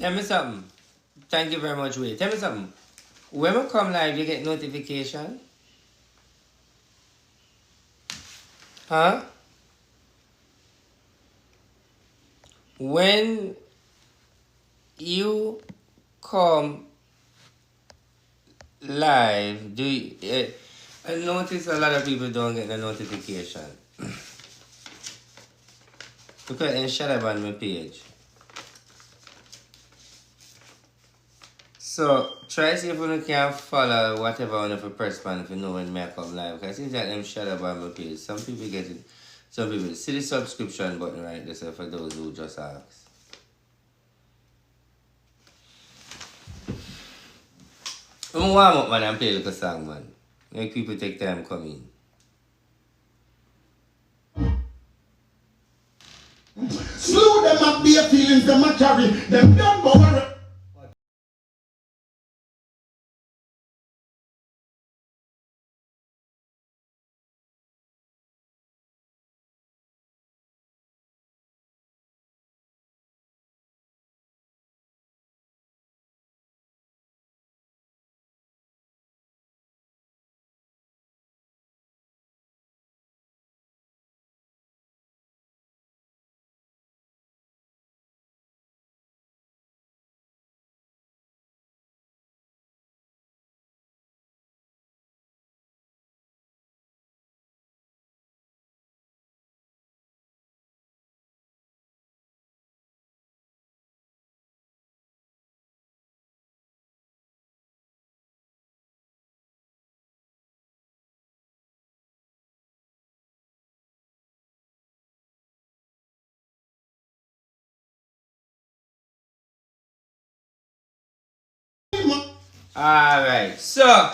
Tell me something. Thank you very much, Wade. Tell me something. When we come live, you get notification? Huh? When you come live, do you, I notice a lot of people don't get the notification. Because then shut up on my page. So try see if you can follow whatever one of the press pan if you know when I come live. Because it seems like them shut up on my page. Some people get it. Some people see the subscription button right there, so for those who just ask. I'm warm up, man, and play a little song, man. Make people take time come in. Slew them up, bare feelings, them a carry. Them don't worry. Alright, so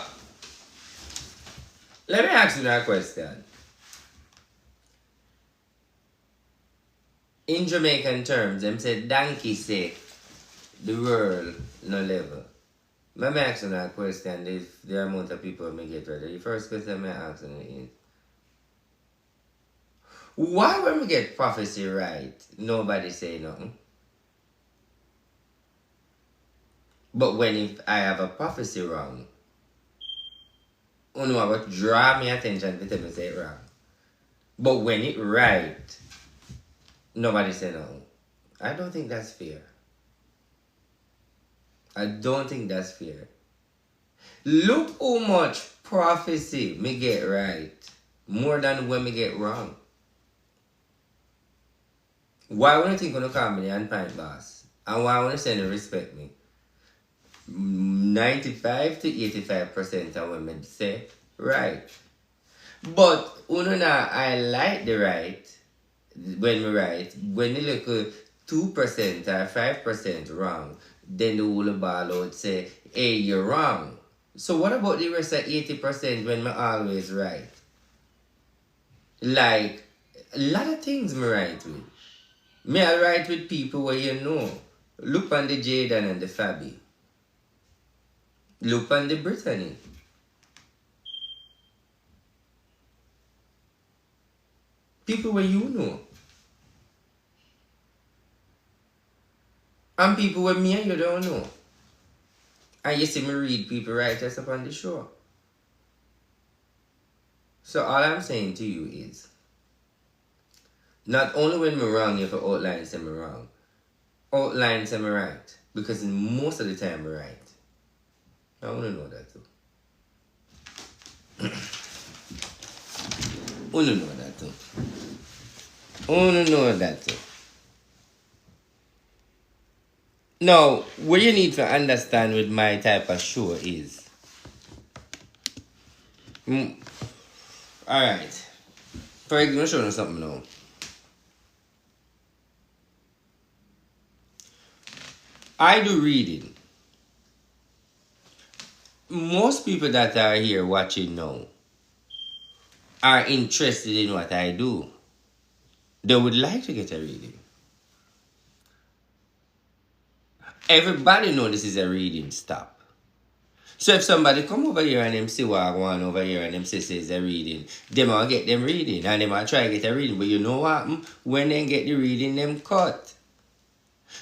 let me ask you that question. In Jamaican terms, them say donkey say the world no level. Let me ask you that question if the amount of people may get ready. The first question I ask you is why when we get prophecy right, nobody say nothing? But when if I have a prophecy wrong, you know what draw me attention to tell me say it wrong. But when it right, nobody say nothing. I don't think that's fair. I don't think that's fair. Look how much prophecy me get right more than when me get wrong. Why would you think you call me the unpint boss? And why would you say you respect me? 95 to 85% of women say right. But I like the right when we right. When you look 2% or 5% wrong, then the whole ball out say, hey, you're wrong. So what about the rest of 80% when we always right? Like, a lot of things me right with. Me I right with people where you know. Look on the Jaden and the Fabi. Look on the Brittany. People where you know. And people where me and you don't know. And you see me read people right just up on the show. So all I'm saying to you is, not only when me wrong, you have to outline say me wrong. Outline say me right. Because most of the time me right. I want to know that too. I want to know that too. I want to know that too. Now, what you need to understand with my type of show is, alright, for example, I'll show you something now. I do reading. Most people that are here watching now are interested in what I do. They would like to get a reading. Everybody knows this is a reading stop. So if somebody come over here and them see what I want over here and them say it's a reading, them will get them reading and them will try to get a reading. But you know what? When they get the reading, them cut.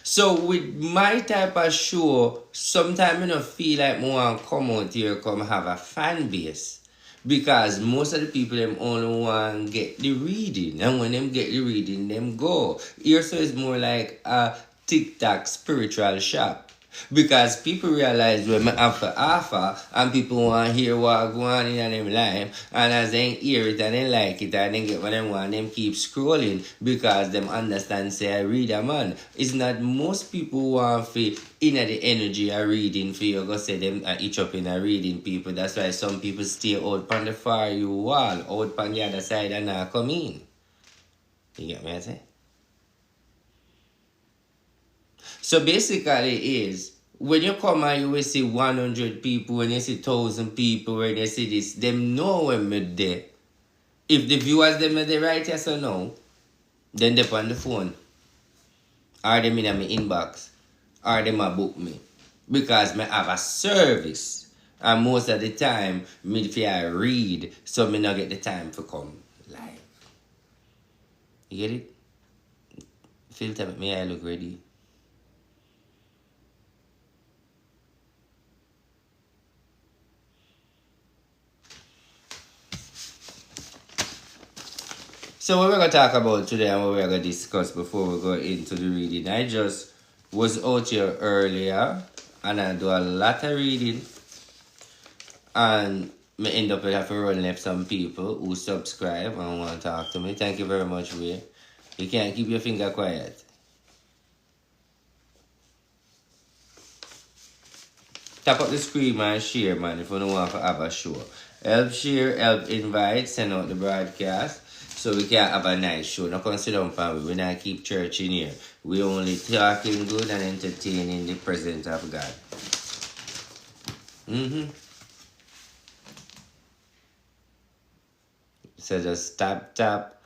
So with my type of show, sometimes I don't feel like I want to come out here come have a fan base. Because most of the people them only want to get the reading. And when them get the reading, them go. Here so it's more like a TikTok spiritual shop. Because people realize when I have to offer and people want to hear what go on in them life, and as they hear it and they like it and they get what they want, them keep scrolling because them understand say I read a man. It's not most people want to in the energy of reading for you go say them each up in a reading people. That's why some people stay out on the far you wall, out on the other side and not come in. You get me I say? So basically is when you come and you will see 100 people, when you see 1,000 people, when you see this, them know when we're there. If the viewers them are there right yes or no, then they're on the phone. Or them in my inbox. Or them a book me. Because me have a service. And most of the time, me if I read, so me not get the time to come live. You get it? Filter me I look ready. So what we're going to talk about today and what we're going to discuss before we go into the reading. I just was out here earlier and I do a lot of reading and I end up with having to run left some people who subscribe and want to talk to me. Thank you very much, Ray. You can't keep your finger quiet. Tap up the screen and share, man, if you don't want to have a show. Help share, help invite, send out the broadcast. So we can have a nice show. Not consider them family. We not keep church in here. We only talking good and entertaining the presence of God. So just tap.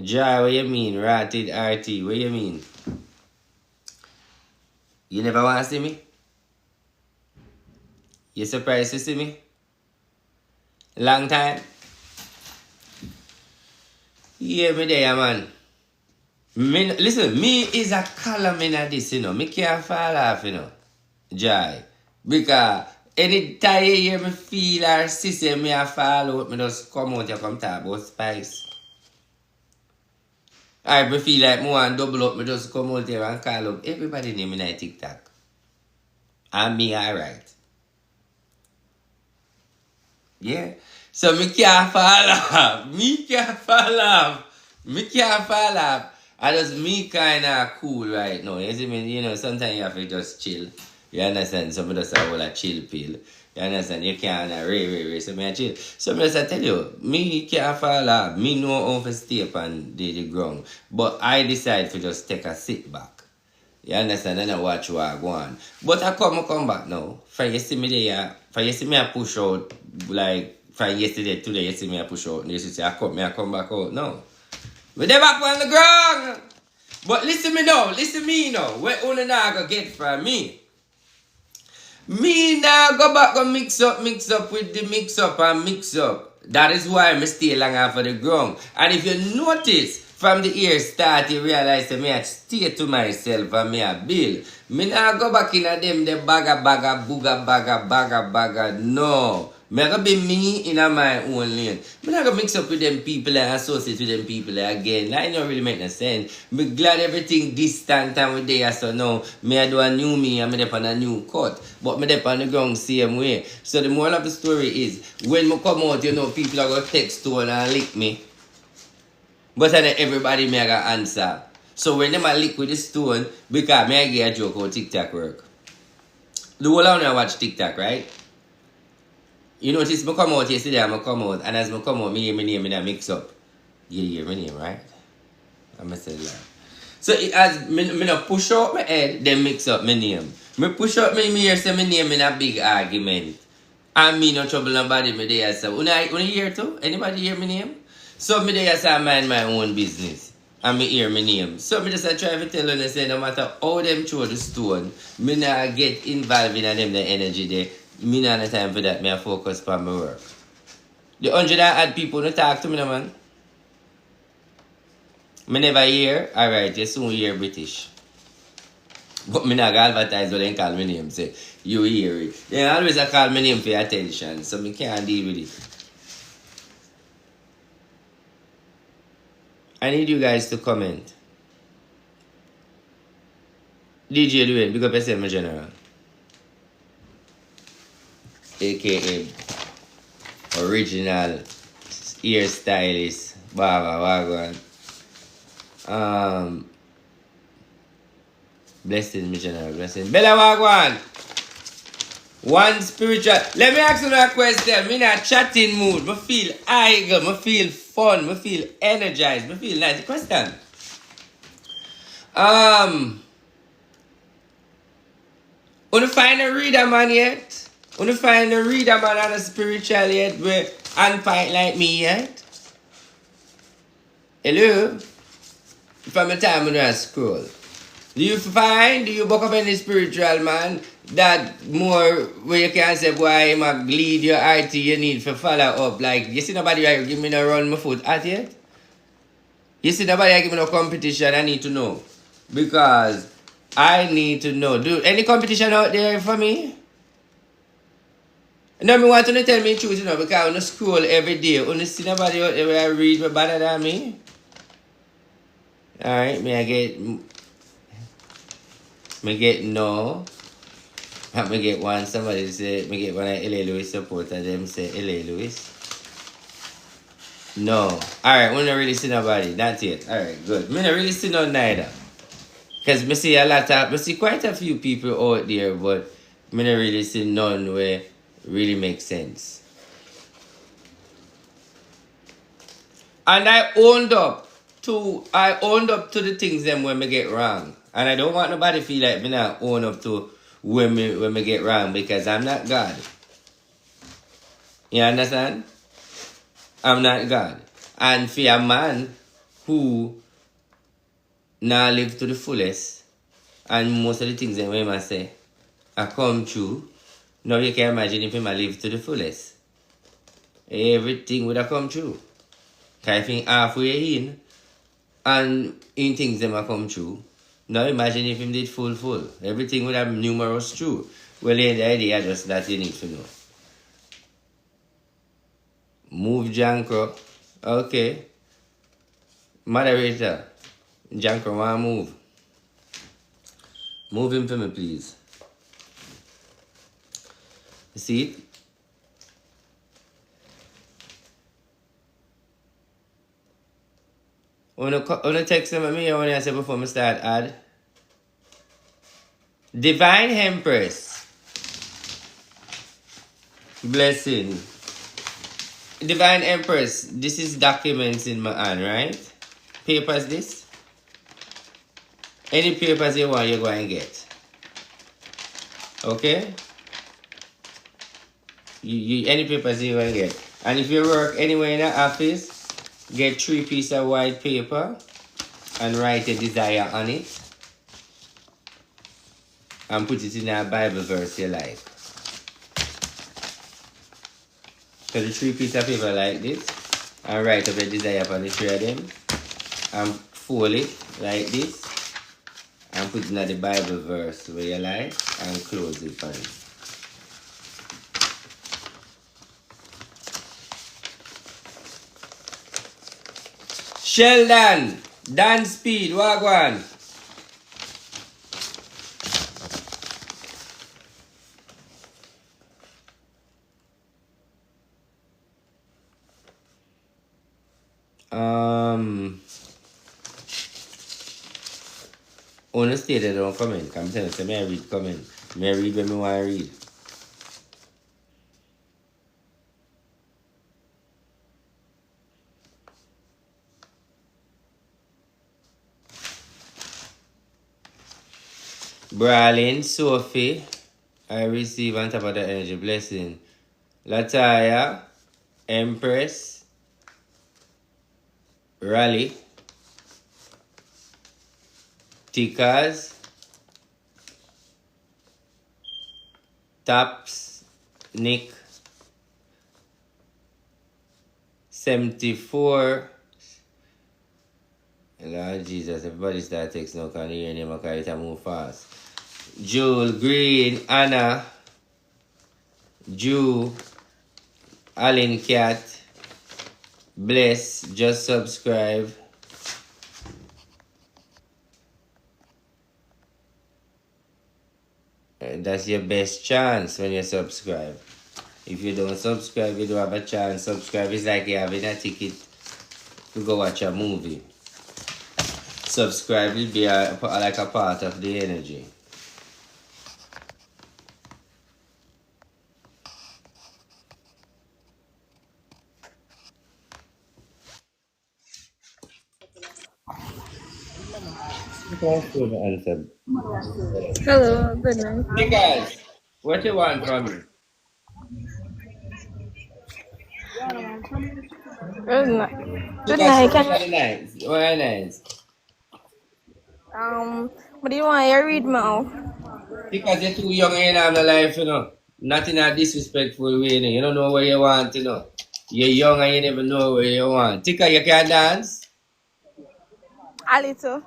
Jai, what you mean? Ratted RT, what you mean? You never want to see me? You surprised to see me? Long time? Yeah, me there, man. Listen, me is a column in this, you know. Me can't fall off, you know. Jai. Because anytime you hear me feel or see me a fall out, me just come out and come talk about spice. I me feel like me want double up, me just come out here and call up everybody name in a TikTok. And me alright. Yeah. So me can't fall off. Me can't fall off. I just me kinda cool right now. You see me, you know, sometimes you have to just chill. You understand? Some just have a chill pill. You understand? You can't ray. So me chill. So me just tell you, me can't fall off. Me know how to stay upon the ground. But I decide to just take a sit back. You understand? And I watch what I go on. But I come back now. For you see me there, for you see me I push out like from yesterday, today, you see me I push out. And you see I come back out. No. We're back on the ground. But listen me now. What only now go get from me? Me now go back and mix up with the mix up. That is why I stay long off of the ground. And if you notice, from the year start, you realize that me I stay to myself and me I build. Me now go back in a them, the bagga. No. Me I go be me in my own lane. Me not go mix up with them people and associate with them people again. That don't really make no sense. Me glad everything distant and we there so now. Me I do a new me and me dey on a new cut. But me dey on the ground same way. So the moral of the story is when me come out, you know, people are gonna text to and lick me. But then everybody me I got answer. So when them a lick with the stone, because me I get a joke how TikTok work. The whole of them watch TikTok, right? You notice me come out yesterday, I come out, and as me come out, me hear my name in a mix up. You hear my name, right? I'm going to say that. So as me no push out my head, then mix up my name. Me push up me hear say my name in a big argument. And me no trouble nobody, me there say, Una hear too? Anybody hear my name? So me there say I mind my own business. And me hear my name. So me just try to tell you, say no matter how them throw the stone, me not get involved in them the energy there. Me not have time for that. Me I focus on my work. The 100 I had people to talk to me, man. Me never hear. Alright, you soon hear British. But me not advertise what they call my name. Say, you hear it. They always call my name for your attention. So me can't deal with it. I need you guys to comment. DJ Dwayne, big up yourself, my general. AKA original hairstylist. Baba Wagwan. Blessing, my general. Blessing. Bella Wagwan. One spiritual. Let me ask you a question. Me in a chatting mood. Me feel eager. Me feel fun. Me feel energized. Me feel nice. Question. Wanna find a reader man yet? Wanna find a reader man and a spiritual yet? Where on fight like me yet? Hello? From the time when I scroll. Do you book up any spiritual man that more where you can say boy I might lead your RT you need to follow up? Like you see nobody like give me no run my foot at yet? You see nobody like give me no competition, I need to know. Because I need to know. Do any competition out there for me? No, me want to tell me the truth, because I want to scroll every day. I see nobody out there where I read better than me. Alright, me get no. Me get one, somebody say, me get one of L.A. Lewis supporter, them say L.A. Lewis. No. Alright, we don't really see nobody. That's it. Alright, good. Me don't really see no neither. Because me see quite a few people out there, but me don't really see none where really make sense. And I owned up to the things them when me get wrong. And I don't want nobody feel like me not own up to when me get wrong, because I'm not God. You understand? I'm not God. And for a man who now live to the fullest, and most of the things that we must say are come true, now you can imagine if he live to the fullest. Everything would have come true. Because I think halfway in, and in things them have come true. Now imagine if him did full. Everything would have numerous true. Well, the idea just that you need to know. Move Jankro. Okay. Moderator. Jankro want move. Move him for me, please. You see it? Wanna text them at me or when I say before I start ad? Divine Empress. Blessing. Divine Empress. This is documents in my hand, right? Papers this? Any papers you want, you go and get. Okay? Any papers you want to get. And if you work anywhere in the office, get 3 pieces of white paper and write a desire on it. And put it in a Bible verse you like. So the 3 pieces of paper like this. And write up a desire on the 3 of them. And fold it like this. And put it in the Bible verse where you like. And close it on it. Sheldon, Dan Speed, Wagwan. Honestly, they don't comment. I'm telling you, may I read comment. May I read when I want to read. Bralin, Sophie, I receive on top of the energy blessing. Lataya, Empress, Rally, Tickers, Taps, Nick, 74, Lord Jesus, everybody start texting now because your name because it move fast. Jewel, Green, Anna, Jew, Allen Cat, Bless, just subscribe. That's your best chance when you subscribe. If you don't subscribe, you don't have a chance. Subscribe is like you having a ticket to go watch a movie. Subscribe will be like a part of the energy. Hello, good night. Hey guys, what you want from me? Good night. Good Because night. what are the nights? What are the nights? What do you want? You read me out. Because you're too young and you have no life, you know. Not in a disrespectful way, you know. You don't know what you want, you know. You're young and you never know what you want. Tika, you can dance? A little.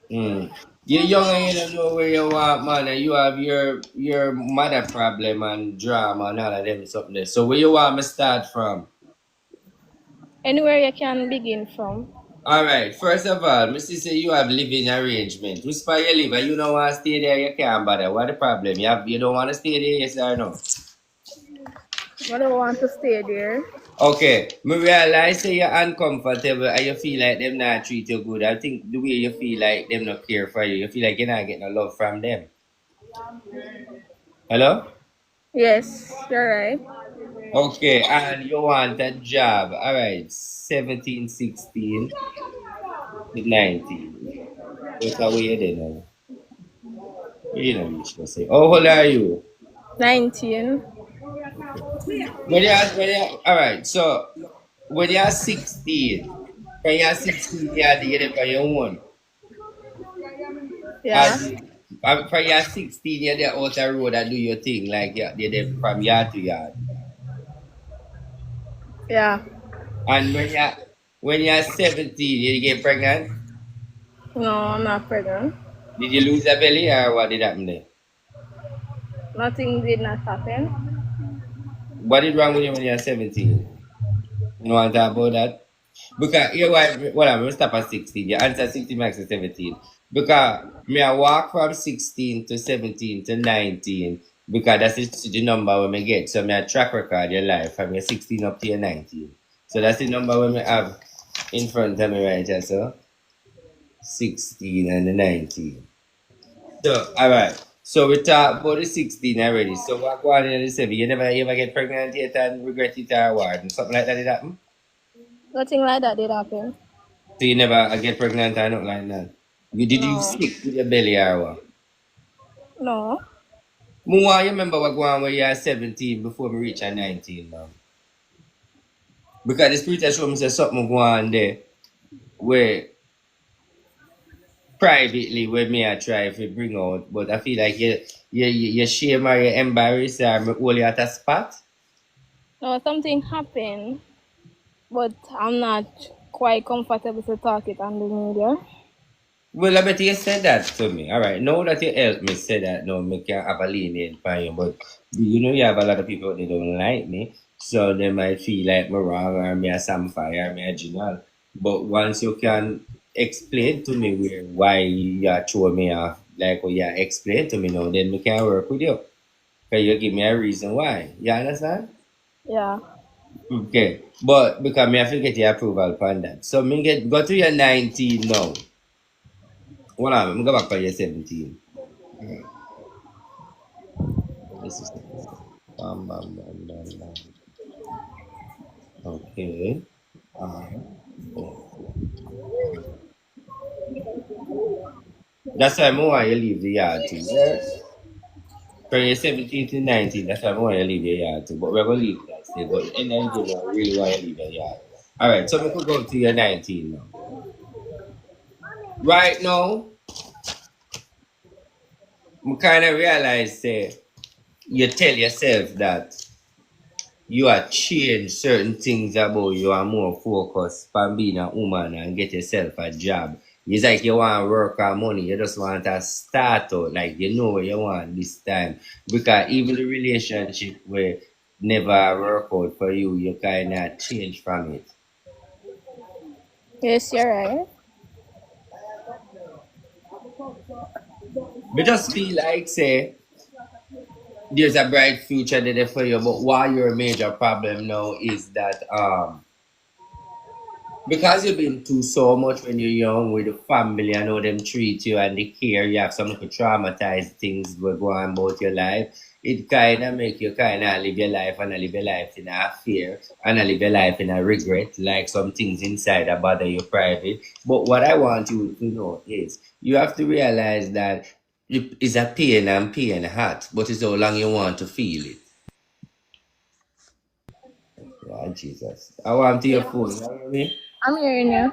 Mm. You're young and you don't know where you want, man, and you have your mother problem and drama and all of them something there. So where you want me start from? Anywhere you can begin from. Alright, first of all, Mr. Say you have living arrangement. Which part you live and you don't want to stay there, you can't bother. What the problem? You don't want to stay there, yes or no? I don't want to stay there. Okay, me realize say you're uncomfortable and you feel like them not treat you good. I think the way you feel like them not care for you, you feel like you're not getting no love from them. Hello? Yes, you're right. Okay, and you want a job. Alright, 17, 16 to 19. What are we then now? You know, you should say. How old are you? 19. Alright, so when you're 16, when you're 16, you're there for your own. Yeah. And from you're 16, you're there out the road and do your thing, like you're there from yard to yard. Yeah. And when you're 17, you get pregnant. No, I'm not pregnant. Did you lose a belly or what did happen there? Nothing did not happen. What is wrong with you when you're 17? You want to talk about that? Because you why well I'm gonna stop at 16. You answer 16 max to 17. Because me I walk from 16 to 17 to 19 because that's the number when me get. So me a track record your life from your 16 up to your 19. So that's the number when me have in front of me right here, so 16 and the 19. So alright. So we talk about the 16 already. So what go on in the 7? You never ever get pregnant yet and regret it or what? And something like that did happen? Nothing like that did happen. So you never get pregnant or nothing like that. Did you No. sick with your belly or what? No. More you remember what going on when you are 17 before we reach a 19 now. Because the spirit has shown me say something going on there where privately where me I try to bring out, but I feel like you shame or you embarrass or me hold you at a spot. No, something happened, but I'm not quite comfortable to talk it on the media. Well, I bet you said that to me. All right, now that you help me say that, no, me can have a lenient for you. But you know, you have a lot of people they don't like me, so they might feel like me wrong or me a samfire or me a general. But once you can explain to me why you are throwing me off, like what you explain to me now, then we can work with you. Can you give me a reason why? You understand? Yeah. Okay, but because me have to get your approval upon that. So me go to your 19 now. Hold on, I'm go back to your 17. Alright, this is bam, bam, bam, bam, bam. Okay. Yeah. That's why I want you leave the yard too. Yeah? From your 17 to 19, that's why I want you leave your yard too. But we're gonna leave that stage. But in the day, I really want you leave your yard. Alright, so we could go to your 19 now. Right now, I kind of realize you tell yourself that you are change certain things about you are more focused on being a woman and get yourself a job It's like you want to work on money. You just want to start out. Like you know what you want this time. Because even the relationship where never work out for you, you kind of change from it. Yes, you're right. But just feel like say there's a bright future there for you. But why your major problem now is that because you've been through so much when you're young with the family and how them treat you and the care, you have some little traumatized things that go on about your life. It kind of make you kind of live your life and live your life in a fear and live your life in a regret, like some things inside that bother you private. But what I want you to know is you have to realize that it's a pain and pain hurt, but it's how long you want to feel it. Yeah, Jesus. I want to your phone, you know what I mean? I'm hearing you.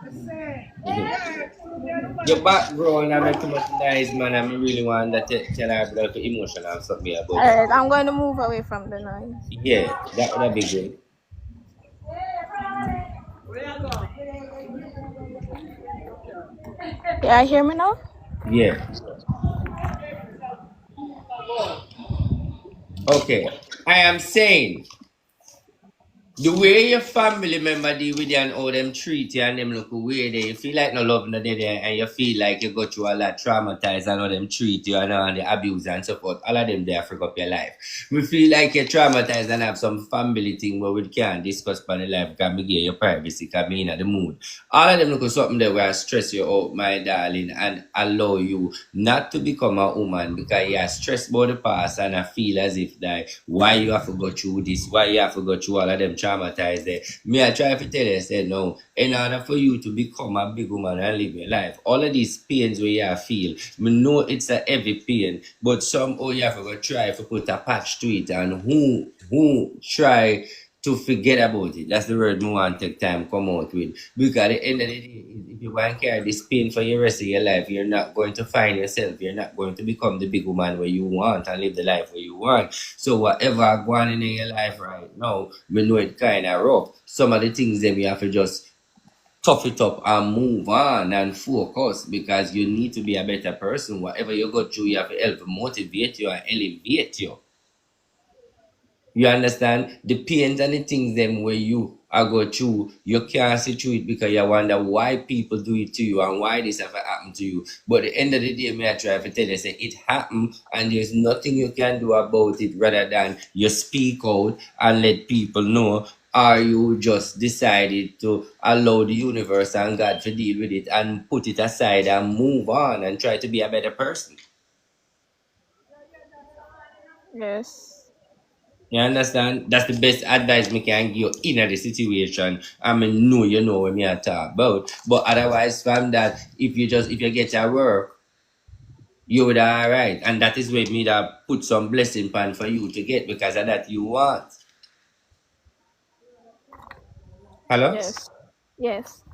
Mhm. Your background I make too much nice, man. I really want that tell her about the emotional something about it. Alright, I'm going to move away from the noise. Yeah, that would be good. Yeah, hear me now? Yeah. Okay. I am saying the way your family member deal with you and how them treat you and them look weird there, you feel like no love no there and you feel like you go through a lot traumatized and how them treat you and the abuse and so forth. All of them there freak up your life. We feel like you're traumatized and have some family thing where we can't discuss about the life because me give your privacy because me in the mood. All of them look something there where stress you out, my darling, and allow you not to become a woman because you are stressed about the past and I feel as if that why you have to go through this, why you have to go through all of them traumatized there. Me, I try to tell you, say no, in order for you to become a big woman and live your life, all of these pains where you feel, me know it's a heavy pain, but somehow you have to go try to put a patch to it and who try to forget about it. That's the word we want to take time come out with. Because at the end of the day, if you want to carry this pain for the rest of your life, you're not going to find yourself. You're not going to become the big woman where you want and live the life where you want. So whatever going on in your life right now, we know it kind of rough. Some of the things that we have to just tough it up and move on and focus because you need to be a better person. Whatever you go through, you have to help motivate you and elevate you. You understand? The pains and the things them where you are go through, you can't see through it because you wonder why people do it to you and why this ever happened to you. But at the end of the day, me I try to tell you, say it happened and there's nothing you can do about it rather than you speak out and let people know. Or you just decided to allow the universe and God to deal with it and put it aside and move on and try to be a better person. Yes. You understand? That's the best advice me can give you in the situation. I mean, know you know what me I talk about. But otherwise, from that, if you get your work, you would alright. And that is where me that put some blessing pan for you to get because of that you want. Hello? Yes. Yes.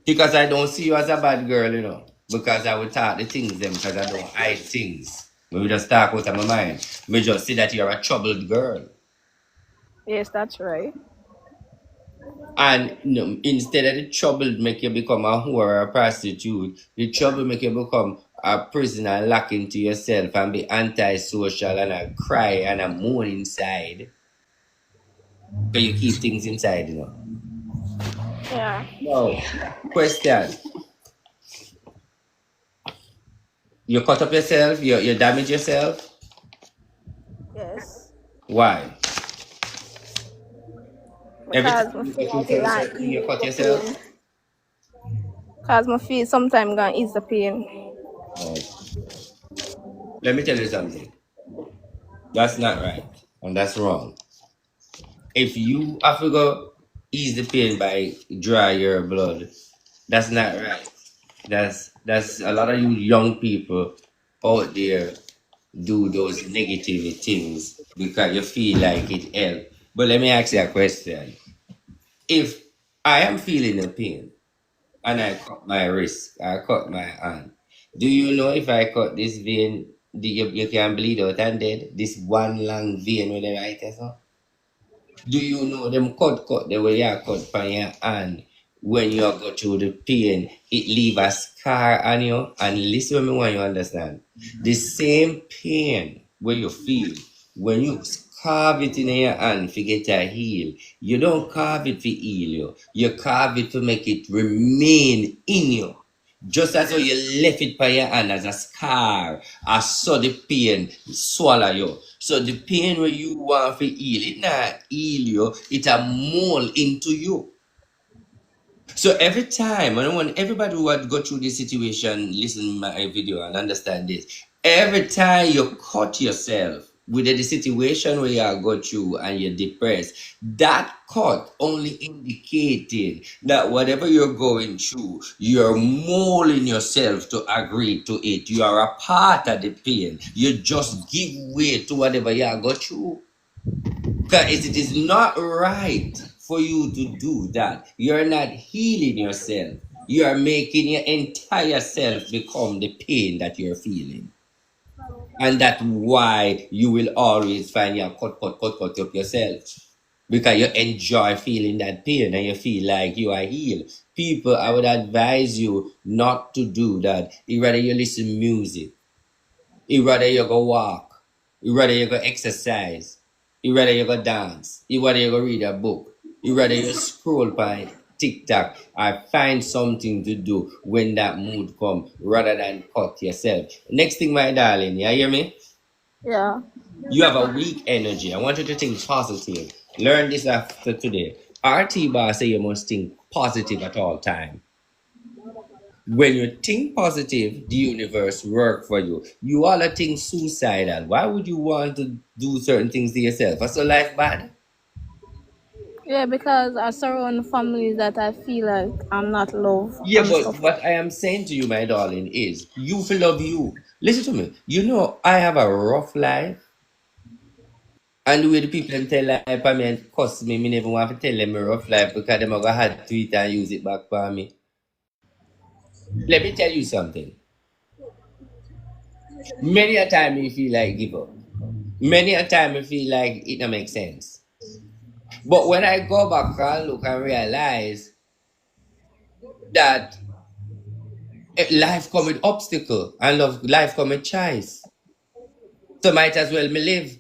Because I don't see you as a bad girl, you know. Because I will talk the things them because I don't hide things. We will just talk out of my mind. We just see that you're a troubled girl. Yes, that's right. And instead of the trouble make you become a whore or a prostitute, the trouble make you become a prisoner locked into yourself and be antisocial and a cry and a moan inside. But you keep things inside, you know. Yeah. Now, question. You cut up yourself, you damage yourself. Yes. Why? Every Because my time you go through feet gonna something, you ease cut the yourself. pain. Because my feet sometimes gonna ease the pain. Oh, let me tell you something. That's not right. And that's wrong. If you have to go ease the pain by dry your blood, that's not right. That's a lot of you young people out there do those negative things because you feel like it help. But let me ask you a question. If I am feeling the pain and I cut my wrist, I cut my hand, do you know if I cut this vein, you can bleed out and dead? This one long vein with the right so? Do you know them cut the way you cut by your hand? when you go through the pain, it leave a scar on you. And listen to me when you understand. The same pain where you feel when you carve it in your hand to get a heal, you don't carve it to heal you. You carve it to make it remain in you. Just as though you left it by your hand as a scar, I saw the pain swallow you. So the pain where you want to heal, it not heal you, it a mold into you. So every time, and I want everybody who would go through this situation, listen to my video and understand this. Every time you cut yourself with the situation where you are go through and you're depressed, that cut only indicating that whatever you're going through, you're molding yourself to agree to it. You are a part of the pain. You just give way to whatever you are go through. Because it is not right for you to do that. You're not healing yourself. You are making your entire self become the pain that you're feeling. And that's why you will always find you cut up yourself. Because you enjoy feeling that pain and you feel like you are healed. People, I would advise you not to do that. Rather you listen music. You rather you go walk. You rather you go exercise. You rather you go dance. You rather you go read a book. You rather you scroll by TikTok or find something to do when that mood come rather than cut yourself. Next thing, my darling, you hear me? Yeah. You have a weak energy. I want you to think positive. Learn this after today. RTBOSS say you must think positive at all time. When you think positive, the universe work for you. You all are think suicidal. Why would you want to do certain things to yourself? What's your life bad? Yeah, because I surround families that I feel like I'm not loved Yeah, and but stuff. what I am saying to you, my darling, is you feel love you. Listen to me. You know, I have a rough life. And the way the people them tell life I me and cuss me, me never want to tell them a rough life because them are gonna have to it and use it back for me. Let me tell you something. Many a time you feel like give up. Many a time you feel like it don't make sense. But when I go back and look and realize that life come with obstacle and life come with choice. So might as well me live.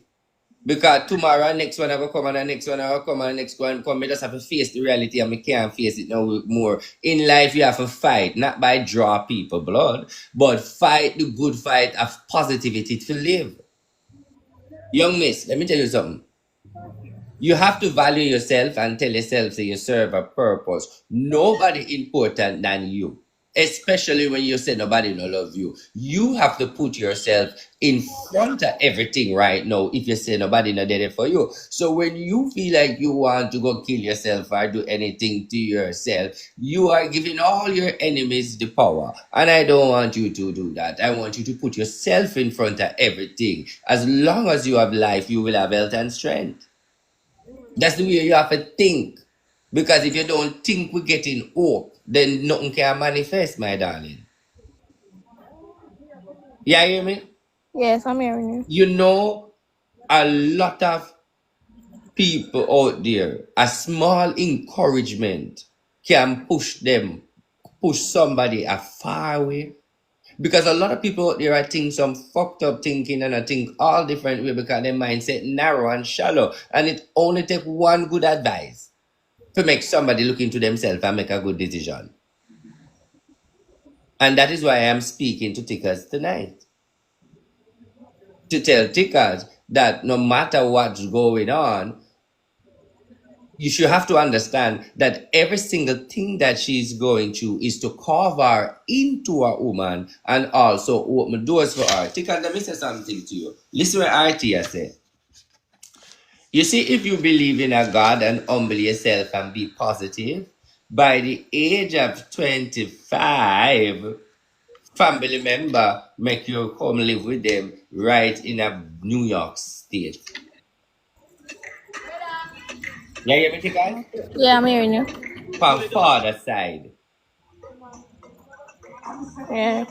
Because tomorrow next one I will come and the next one I will come and the next one come. Me just have to face the reality and me can't face it no more. In life you have to fight, not by draw people blood, but fight the good fight of positivity to live. Young miss, let me tell you something. You have to value yourself and tell yourself that you serve a purpose. Nobody important than you. Especially when you say nobody no love you. You have to put yourself in front of everything right now if you say nobody no did it for you. So when you feel like you want to go kill yourself or do anything to yourself, you are giving all your enemies the power. And I don't want you to do that. I want you to put yourself in front of everything. As long as you have life, you will have health and strength. That's the way you have to think. Because if you don't think we're getting hope, then nothing can manifest, my darling. Yeah, you hear me? Yes, I'm hearing you. You know, a lot of people out there, a small encouragement can push somebody a far away. Because a lot of people out there are think some fucked up thinking and I think all different way because their mindset narrow and shallow. And it only take one good advice to make somebody look into themselves and make a good decision. And that is why I am speaking to tickers tonight. To tell tickers that no matter what's going on, you should have to understand that every single thing that she's going through is to carve her into a woman and also open doors for her. Tickers, let me say something to you. Listen what RT has said. You see, if you believe in a God and humble yourself and be positive, by the age of 25, family member make you come live with them right in a New York State. You hear me, guys? Yeah, I'm hearing you. From father side. Yeah.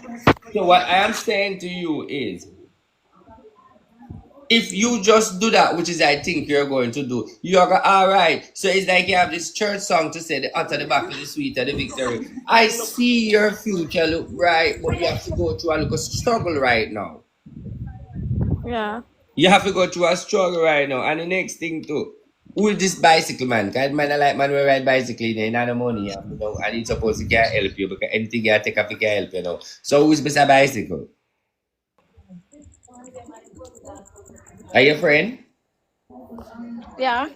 So what I am saying to you is, if you just do that, which is I think you're going to do, you're all right. So it's like you have this church song to say the utter the battle, the sweeter the victory. I see your future look bright, but you have to go through a little struggle right now. Yeah. You have to go through a struggle right now. And the next thing too, who is this bicycle man? Because man, I like man who ride bicycle, you know, no money, you know, and it's supposed to can help you because anything you take off, it can help you now. So who's beside bicycle? Are you a friend? Yeah.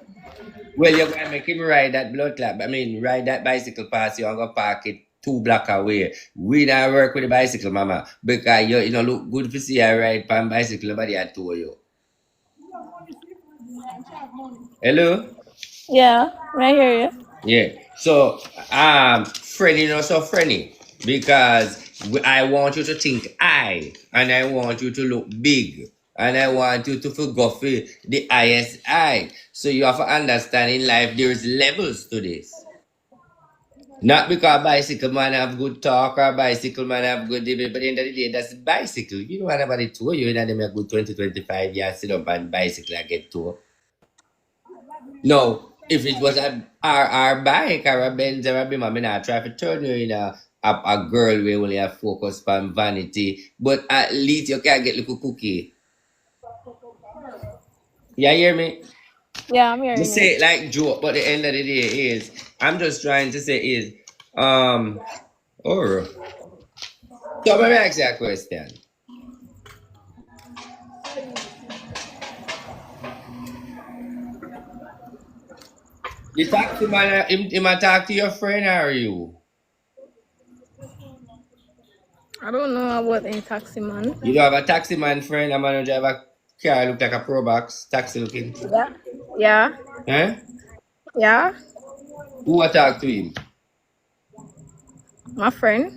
Well, you're gonna make him ride that blood clot. I mean, ride that bicycle past you and go park it 2 blocks away. We not work with the bicycle, mama, because you know look good to see I ride pan bicycle. Nobody had told you. Hello. Yeah. I hear you. Yeah. So, friendly, not so friendly, because I want you to think and I want you to look big, and I want you to forget the ISI. So you have to understand in life there is levels to this. Not because bicycle man have good talk or bicycle man have good debate, but at the end of the day, that's bicycle. You know what about it too? You know them a good 20-25 years sit up on bicycle and get to. No, if it was our bike or a Benz or a Beamer, I mean, I try to turn you in a girl where only have focus on vanity, but at least you can get little cookie. You hear me? Yeah, I'm Just hearing you. say it like joke, but the end of the day is, I'm just trying to say is, or, so let me ask you a question. You talk to man, him a talk to your friend or you? I don't know about any taxi man. You don't have a taxi man friend, a man who drive a car look like a Pro Box, taxi looking. Yeah. Yeah. Huh? Yeah. Who a talk to him? My friend.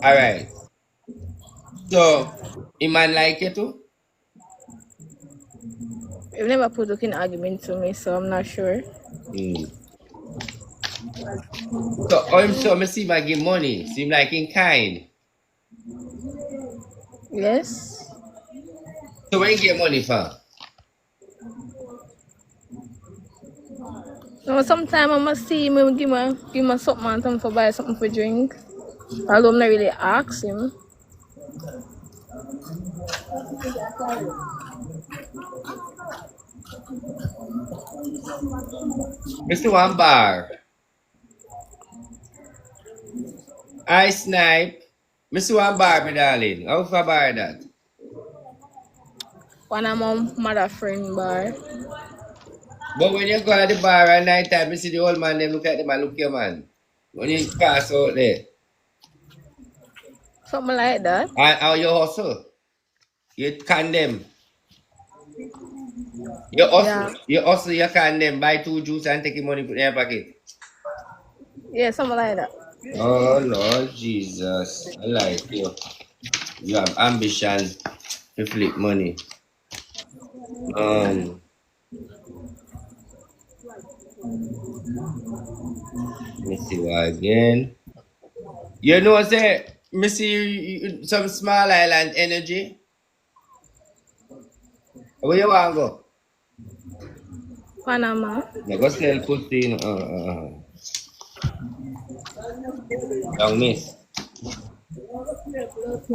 Alright. So, him man like you too? You've never put looking argument to me, so I'm not sure. Hmm. So, him so me see him give money. Seem like in kind. Yes. So, where you get money from? No, sometimes I must see him and give me something and something for buy something for drink. Although I'm not really ask him. Mr. One bar. I snipe. Mr. One bar, my darling. How far bar that? One of my mother friend bar. But when you go at the bar at night time, you see the old man, them look at them and look your man. When you pass out there. Something like that. And how you hustle? You condemn. You Yeah. hustle. You hustle, you condemn. Buy 2 juice and take your money put in your pocket. Yeah, something like that. Oh Lord Jesus. I like you. You have ambition to flip money. Let me see what again. You know, say, me see some small island energy. Where you want to go? Panama. You go sell pussy. Young miss.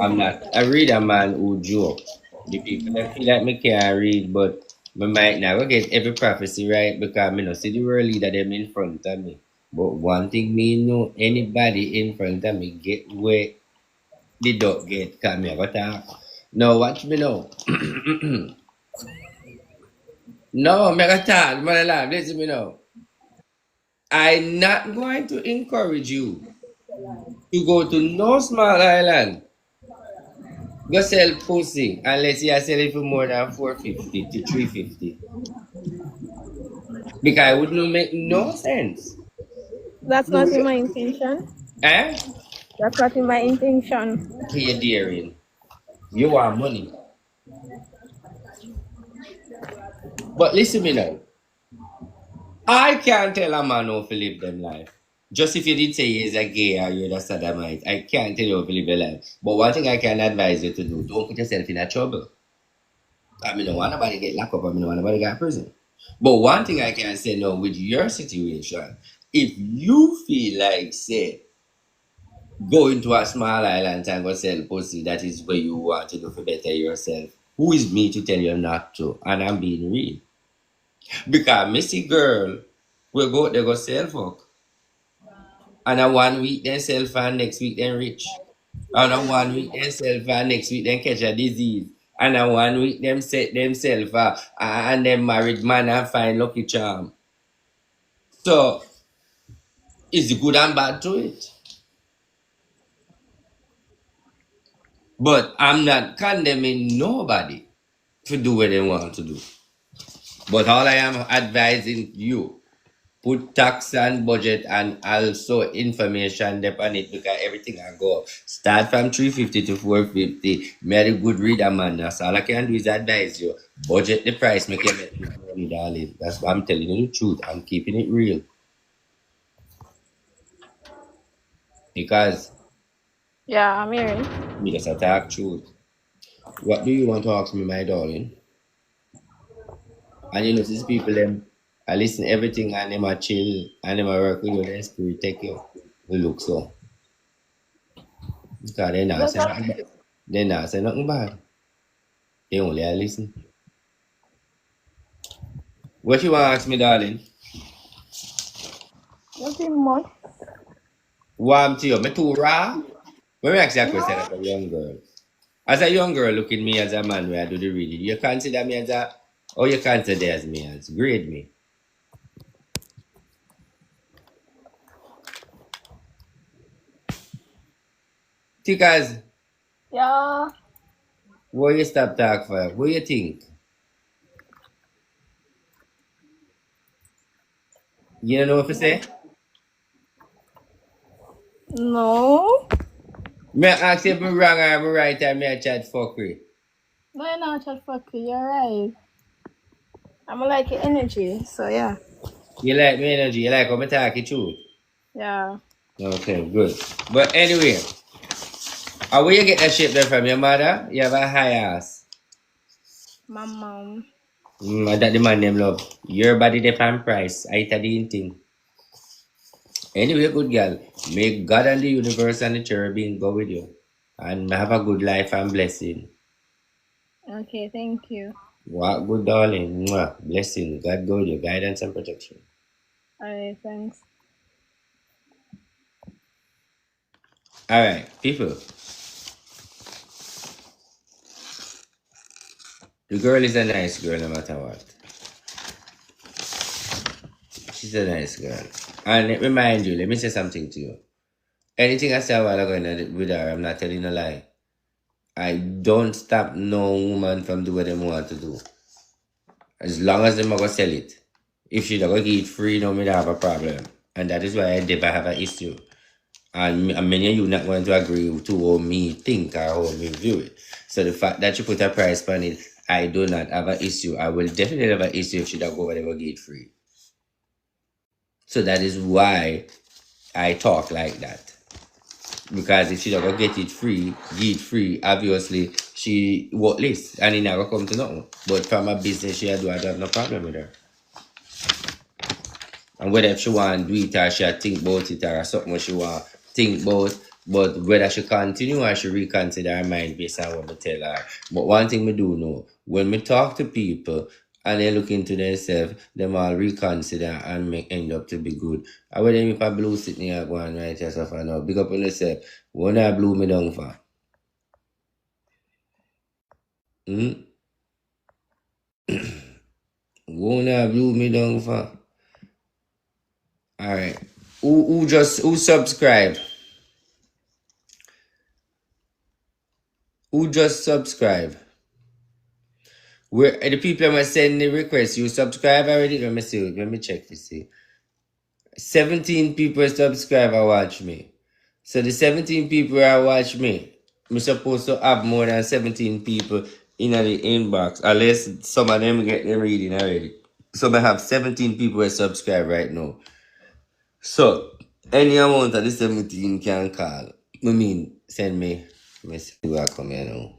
I'm not. I read a man who joke. The people that feel like me can't read, but me might not get every prophecy right because me no see the world leader them in front of me. But one thing me know, anybody in front of me get where the dog get, cause me go talk. No, watch me now. No, me go talk, man alive, listen me now. I'm not going to encourage you to go to no small island. Go sell pussy unless you are selling for more than 450 to 350. Because it wouldn't make no sense. That's not in my intention. Eh? That's not in my intention. You're daring. You want money. But listen me now. I can't tell a man how to live them life. Just if you did say you're a gay or you're a sodomite, I can't tell you how to live your life. But one thing I can advise you to do, don't put yourself in a trouble. I mean, I don't want nobody get locked up, I mean, I don't want nobody get prison. But one thing I can say now with your situation, if you feel like, say, go into a small island and go sell pussy, that is what you want to do for better yourself. Who is me to tell you not to? And I'm being real. Because Missy girl will go there go sell fuck. And a 1 week then sell and next week then rich. And a 1 week then sell and next week then catch a disease. And a 1 week them set themselves and them married man and find lucky charm. So it's good and bad to it. But I'm not condemning nobody to do what they want to do. But all I am advising you, put tax and budget and also information upon it because everything I go. Start from 350 to 450. Very good reader, man. That's all I can do is advise you. Budget the price, make you make money, darling. That's why I'm telling you the truth. I'm keeping it real. Because Yeah, I'm hearing. me just attack truth. What do you want to ask me, my darling? And you know, these people them I listen to everything and them a chill and them a work with you, then spirit take you. You look so. Because they not Just say nothing bad. They not say nothing bad. They only a listen. What you want to ask me, darling? nothing much. Warm to you. Me too raw? When me ask you a question No, as a young girl. As a young girl looking me as a man where I do the reading, you consider me as a or you consider as me as grade me. Because yeah, what you stop talk for? What you think? You don't know what to say? no. Me ask if me wrong or I'm right and me a chat fuckery. No, you're not chat fuckery, you're right. I'm like your energy, so yeah. You like me energy, you like how me talk it truth. Yeah. Okay, good. But anyway, where you get that shape there from? Your mother? You have a high ass. My mom. That the man them love. Your body depend price. I tell the thing. Anyway, good girl. May God and the universe and the cherubim go with you. And have a good life and blessing. Okay, thank you. What good darling. Mwah. Blessing. God go with you. Guidance and protection. Alright, thanks. Alright, people. The girl is a nice girl no matter what. She's a nice girl. And let me remind you, let me say something to you. Anything I say a while ago with her, I'm not telling a lie. I don't stop no woman from doing what they want to do. As long as them are going to sell it. If she don't get it free, no, me don't have a problem. And that is why I never have an issue. And many of you not going to agree to how me think or how me view it. So the fact that you put a price on it, I do not have an issue. I will definitely have an issue if she don't go over there and get it free. So that is why I talk like that. Because if she don't go get it free, obviously she worthless and it never come to nothing. But from a business I don't have no problem with her. And whether if she want to do it or she think about it or something she want to think about, but whether she continue or she reconsider her mind based on what I tell her. But one thing we do know, when we talk to people and they look into themselves, them all reconsider and make end up to be good. I would if a blue sitting here going right yourself and now. Big up on yourself. What I blew me down for? What I blew me down for? Alright. Who subscribe? Who just subscribe? Where the people that send the request, you subscribe already? Let me see. Let me check to see. 17 people subscribe and watch me. So the 17 people that watch me, I'm supposed to have more than 17 people in the inbox. Unless some of them get them reading already. So I have 17 people that subscribe right now. So Any amount of the 17 can call. I mean, send me. Me see what come here now.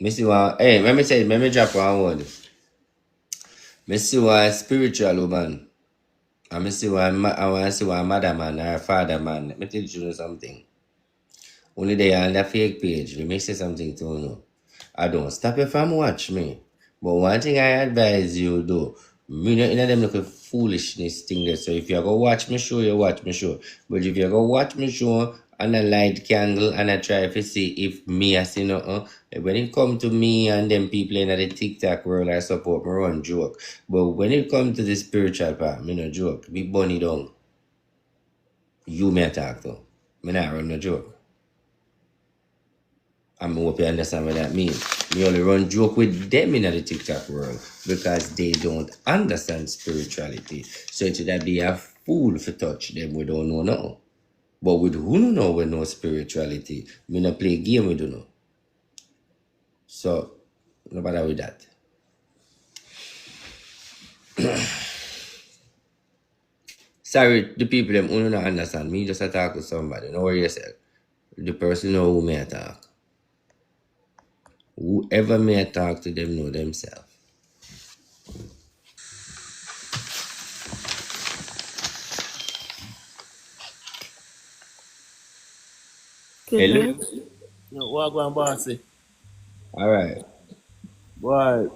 Me see what. Hey, let me drop one word. Me see what spiritual woman. And me see what I want to see what mother man or father man. Let me tell you something. Only they on the fake page. Let me say something to you. I don't stop you from watch me. But one thing I advise you do, me not in them little foolishness thing there. So if you go watch me show, you watch me show. But if you go watch me show and I light candle and I try to see if me I see nothing, when it come to me and them people in the TikTok world, I support me run joke. But when it come to the spiritual part, me no joke. Be bunny down. You may talk to. Me not run no joke. I hope you understand what that means. We only run joke with them in the TikTok world because they don't understand spirituality. So it should be a fool for touch them we don't know now. But with who no know we know spirituality, we not play game we don't know. So no bother with that. Sorry, the people them who don't understand. Me just talk to somebody. Know yourself. The person know who may talk. Whoever may talk to them know themselves. Hello? Okay. What go and bossy? Alright. Boy,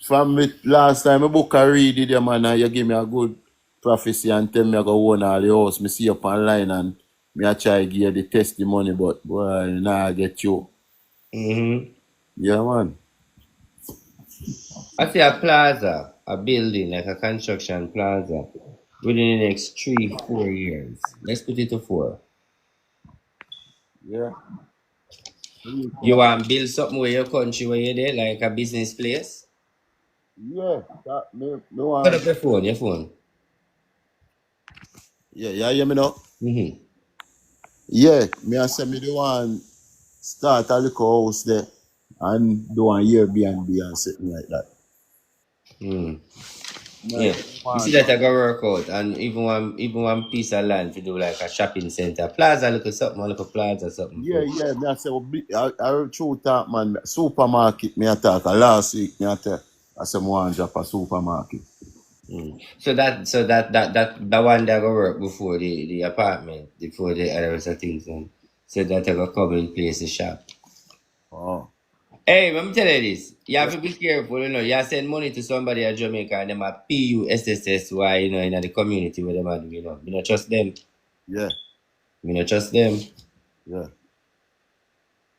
from me last time I book a read it, yeah, man, and you give me a good prophecy and tell me I go own all the house. Me see up online and me I try give you the testimony, but boy, nah I get you. Mm-hmm. Yeah, man. I see a plaza, a building, like a construction plaza, within the next 3, 4 years. Let's put it to 4. Yeah. You want to build something where your country where you're there, like a business place? Yeah, that me Put want. up your phone. Yeah, yeah, hear me now? Mm-hmm. Yeah, me I say me the one start a little house there and do an Airbnb and something like that. Mm. Me Yeah. You see want that I go work out and even one piece of land to do like a shopping center. Plaza look at something, look at plaza something yeah, for. yeah, me I say, well, I true talk, man. Supermarket, me I talk. Last week, me I tell, I say, I want to drop a supermarket. So that one that go work before the apartment, before the other rest of things and so that I go come in place to shop. Oh, Hey, let me tell you this. You have yeah, to be careful, You send money to somebody at Jamaica and them a PUSSSY, in the community where them are doing. You not trust them. yeah, You not trust them. yeah,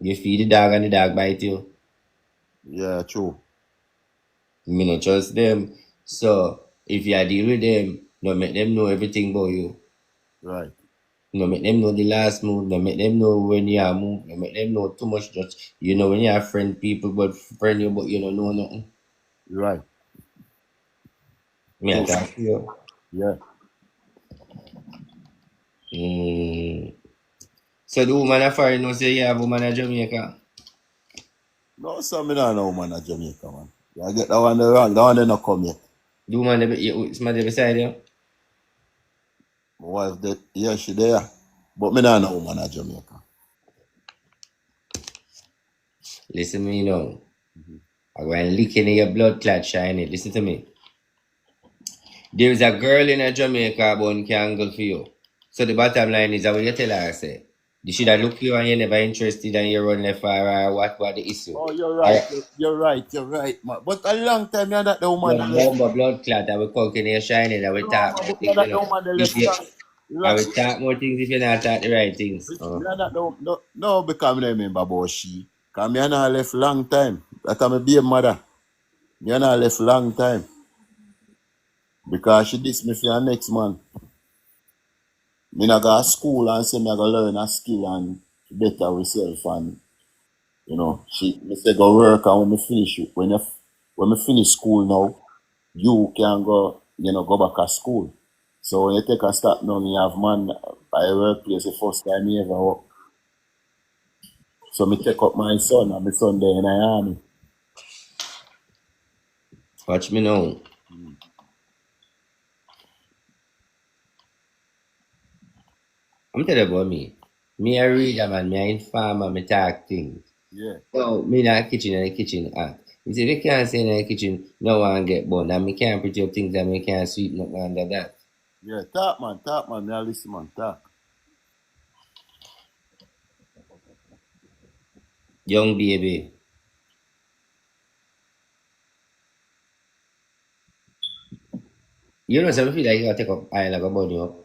You feed the dog and the dog bite you. yeah, true. You not trust them. So if you deal with them, don't make them know everything about you. Right, No make them know the last move. No make them know when you are move. No make them know too much. Just when you are friend people, but friend you, but you don't know nothing. right, Me I true. talk to you. Yeah. Mm. So the woman a foreign know say you have woman in Jamaica. No, so me not know, man, at Jamaica, man. I get that one there wrong. That one they not come yet. The woman somebody beside you. My wife, that, yeah, she there. But me not know, man, at Jamaica. Listen to me now. I go and lick in your blood clot shiny. Listen to me. There's a girl in a Jamaica born cangle for you. So the bottom line is that what you tell her say. You should have look you and you're never interested and you run left or what the issue. Oh, you're Or right. You're right, man. But a long time, you're not the woman your that left. number blood clot that will cook in your shiny that will No, talk man, more but you're things, not the woman that If left you long. I Right. will talk more things if you not talk the right things. Me not no, because I remember about she. Because me not left long time. That I'm a baby mother. Me not left long time. Because she dissed me for her next man. Me not go to school and say me I go learn a skill and better myself and she me say go work and when me finish when me finish school now, you can go go back to school. So when you take a step now, you have man by your workplace the first time you ever work. So me take up my son and my son there in the army. Watch me now. I'm telling you about me. Me a reader man, me a informer, me talk things. Yeah. So me in the kitchen and the kitchen act. You see, they can't say in the kitchen, no one get born. And me can't put up things and me can't sweep nothing under that. Yeah. Talk man. Me a listen man. Talk. Young baby. You know, some feel like you gotta take up iron like a bunny up.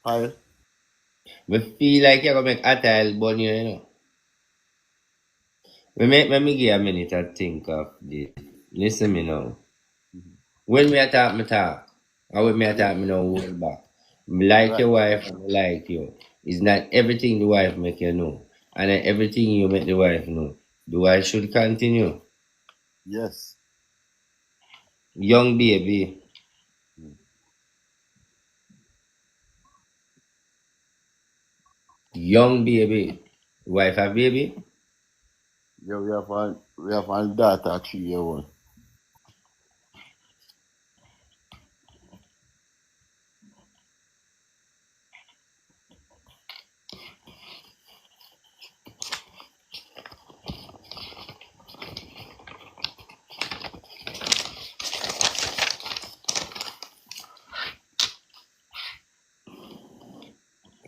Hi. Me feel like you're gonna make a tile bunny, you know. Let me give you a minute to think of this. Listen me now. When me attack, me talk. And when me attack, me no hold back. Me like Right. your wife, and me like you. It's not everything the wife make you know. And then everything you make the wife know. The wife should continue. Yes. Young baby. Young baby. Wife have baby? Yeah, we have one daughter 3 year old.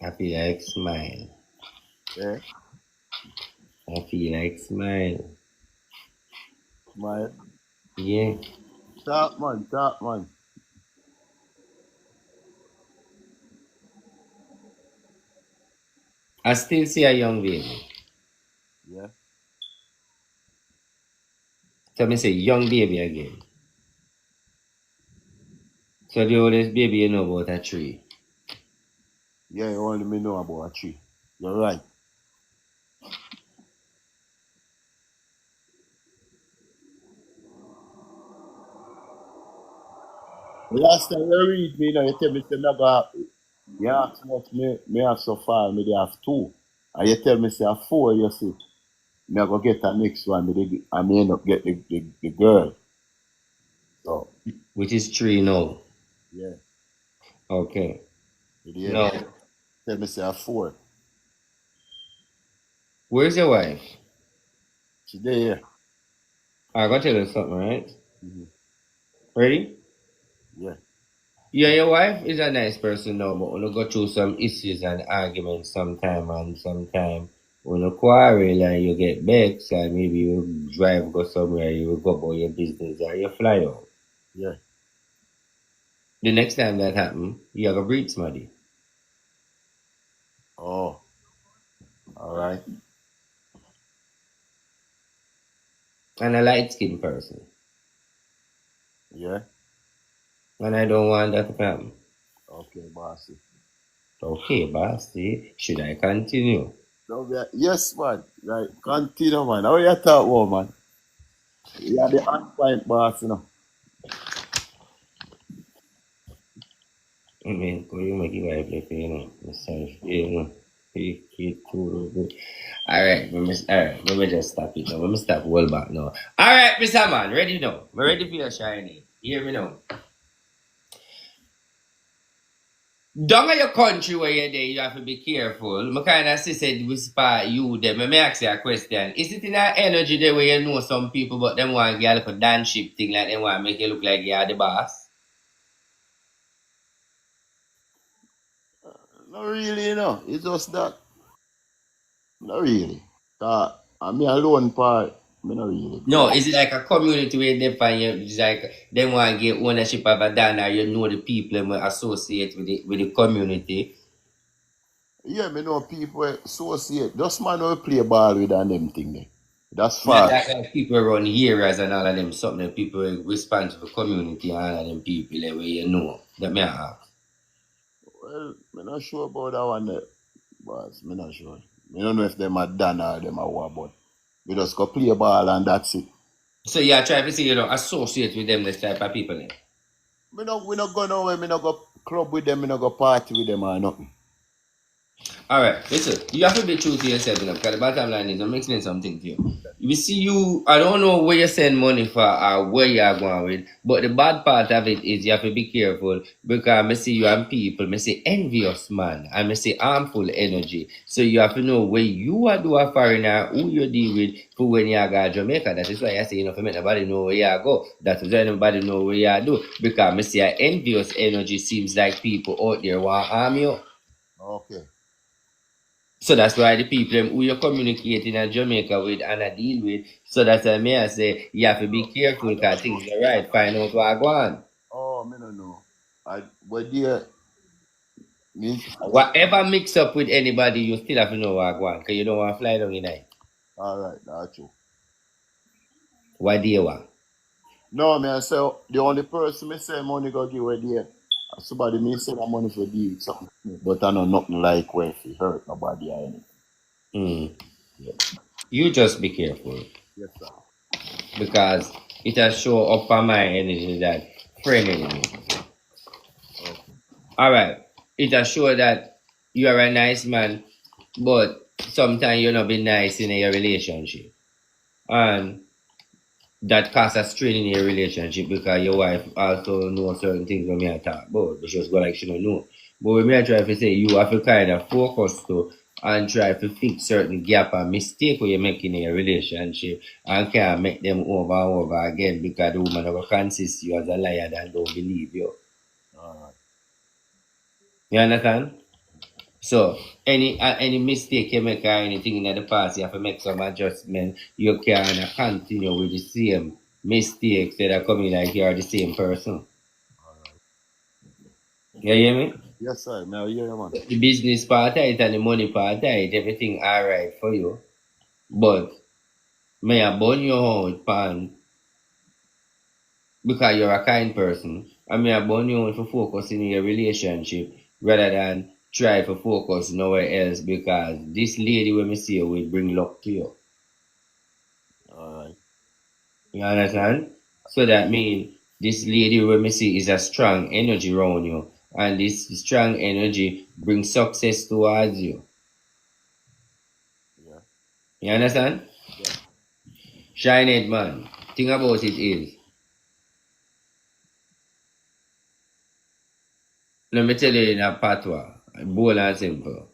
I feel like smile. Yeah. I feel like smile. My Yeah. talk man. I still see a young baby. Yeah. So me say young baby again. So the oldest baby you know about a tree. Yeah, you only me know about a tree. You're right. Last time you read me, you know, you tell me say me got you ask much me have so far, me they have 2. And you tell me say a 4, you see. Me I go get the next one, I may end up get the girl. So Which is tree now. yeah. Okay. Did you hear me? No. Tell me say a 4. Where's your wife? She there, I gotta tell you something, right? yeah. Ready? Yeah. Yeah, your wife is a nice person now, but when you go through some issues and arguments sometime and sometime when you quarrel and you get vexed and maybe you drive go somewhere, you will go about your business or you fly out. Yeah. The next time that happen, you gotta breathe somebody. Oh, all right. And a light skinned person. Yeah. And I don't want that to happen. Okay, bossy. Okay, boss, see, should I continue? No, yes, man. Right. Continue, man. How you talk about, man? You are the on point boss, you know. I mean, go you make it right, like, you know, myself, you know, he too good. Alright, let me just stop it now. Let me stop well back now. Alright, Mr. Man, ready now. I'm ready for your shiny. Hear me now. Down in your country where you're there, you have to be careful. I kind of said whisper you them. Let me ask you a question. Is it in that energy there where you know some people but them want to get like a dance ship thing like them want to make you look like you're the boss? Not really, you know. It's just that. Not really. I mean, alone part, me not really. No, is it like a community where they find you? It's like they want to get ownership of a dance or you know the people and associate with the community. Yeah, me know people associate. Just man who play ball with and them thing there. That's Not fast. like people around areas and all of them something that people respond to the community and all of them people like, where you know that may have. Well, me not sure about that one there. Boss, me not sure. Me don't know if them are done or them are what, but we just go play ball and that's it. So yeah, try to see, associate with them this type of people then. We not go nowhere, me not go club with them, me not go party with them or nothing. Alright, listen, you have to be true to yourself, you know, because the bottom line is, I'm explaining something to you. You see, I don't know where you send money for or where you are going with, but the bad part of it is you have to be careful because I see you and people, I see envious man, and I see harmful energy. So you have to know where you are do a foreigner, who you deal with for when you go to Jamaica. That is why I say, you know, for me, nobody know where you go. That is why nobody know where you do. Because I see a envious energy seems like people out there want harm you. Okay. So that's why the people them who you're communicating in Jamaica with and I deal with, so that's why me I say you have to be careful because things are right. Find out what go on. Oh, me no know. I but dear means Whatever mix up with anybody, you still have to know what go on because you don't want to fly down in night. all right, that's true. What do you want? No, man, so the only person me say money go give away there. Somebody me say that money for deal something. But I know nothing like where if it hurt nobody or anything. Hmm. Yeah. You just be careful Yes, sir. because it has show up on my energy that friend enemy. Okay. Alright. It has show that you are a nice man, but sometimes you're not be nice in your relationship. And that cause a strain in your relationship because your wife also knows certain things when me I talk about, but she just go like she don't know. But when me I try to say you have to kind of focus to and try to fix certain gap and mistake what you're making in your relationship and can't make them over and over again because the woman will consist you as a liar and don't believe you. All right. You understand? So any mistake you make or anything in the past, you have to make some adjustment. You can't continue with the same mistakes that are coming like you are the same person. You hear me? Yes, sir. Now yeah, man. The business part of it and the money part of it, everything alright for you. But may I burn you out pan because you're a kind person. And may I burn you out for focusing in your relationship rather than try to focus nowhere else because this lady when me see you will bring luck to you. All right. You understand? So that means this lady when me see is a strong energy around you. And this strong energy brings success towards you. Yeah. You understand? Yeah. Shine it, man. Thing about it is, let me tell you in a patois, bold and simple.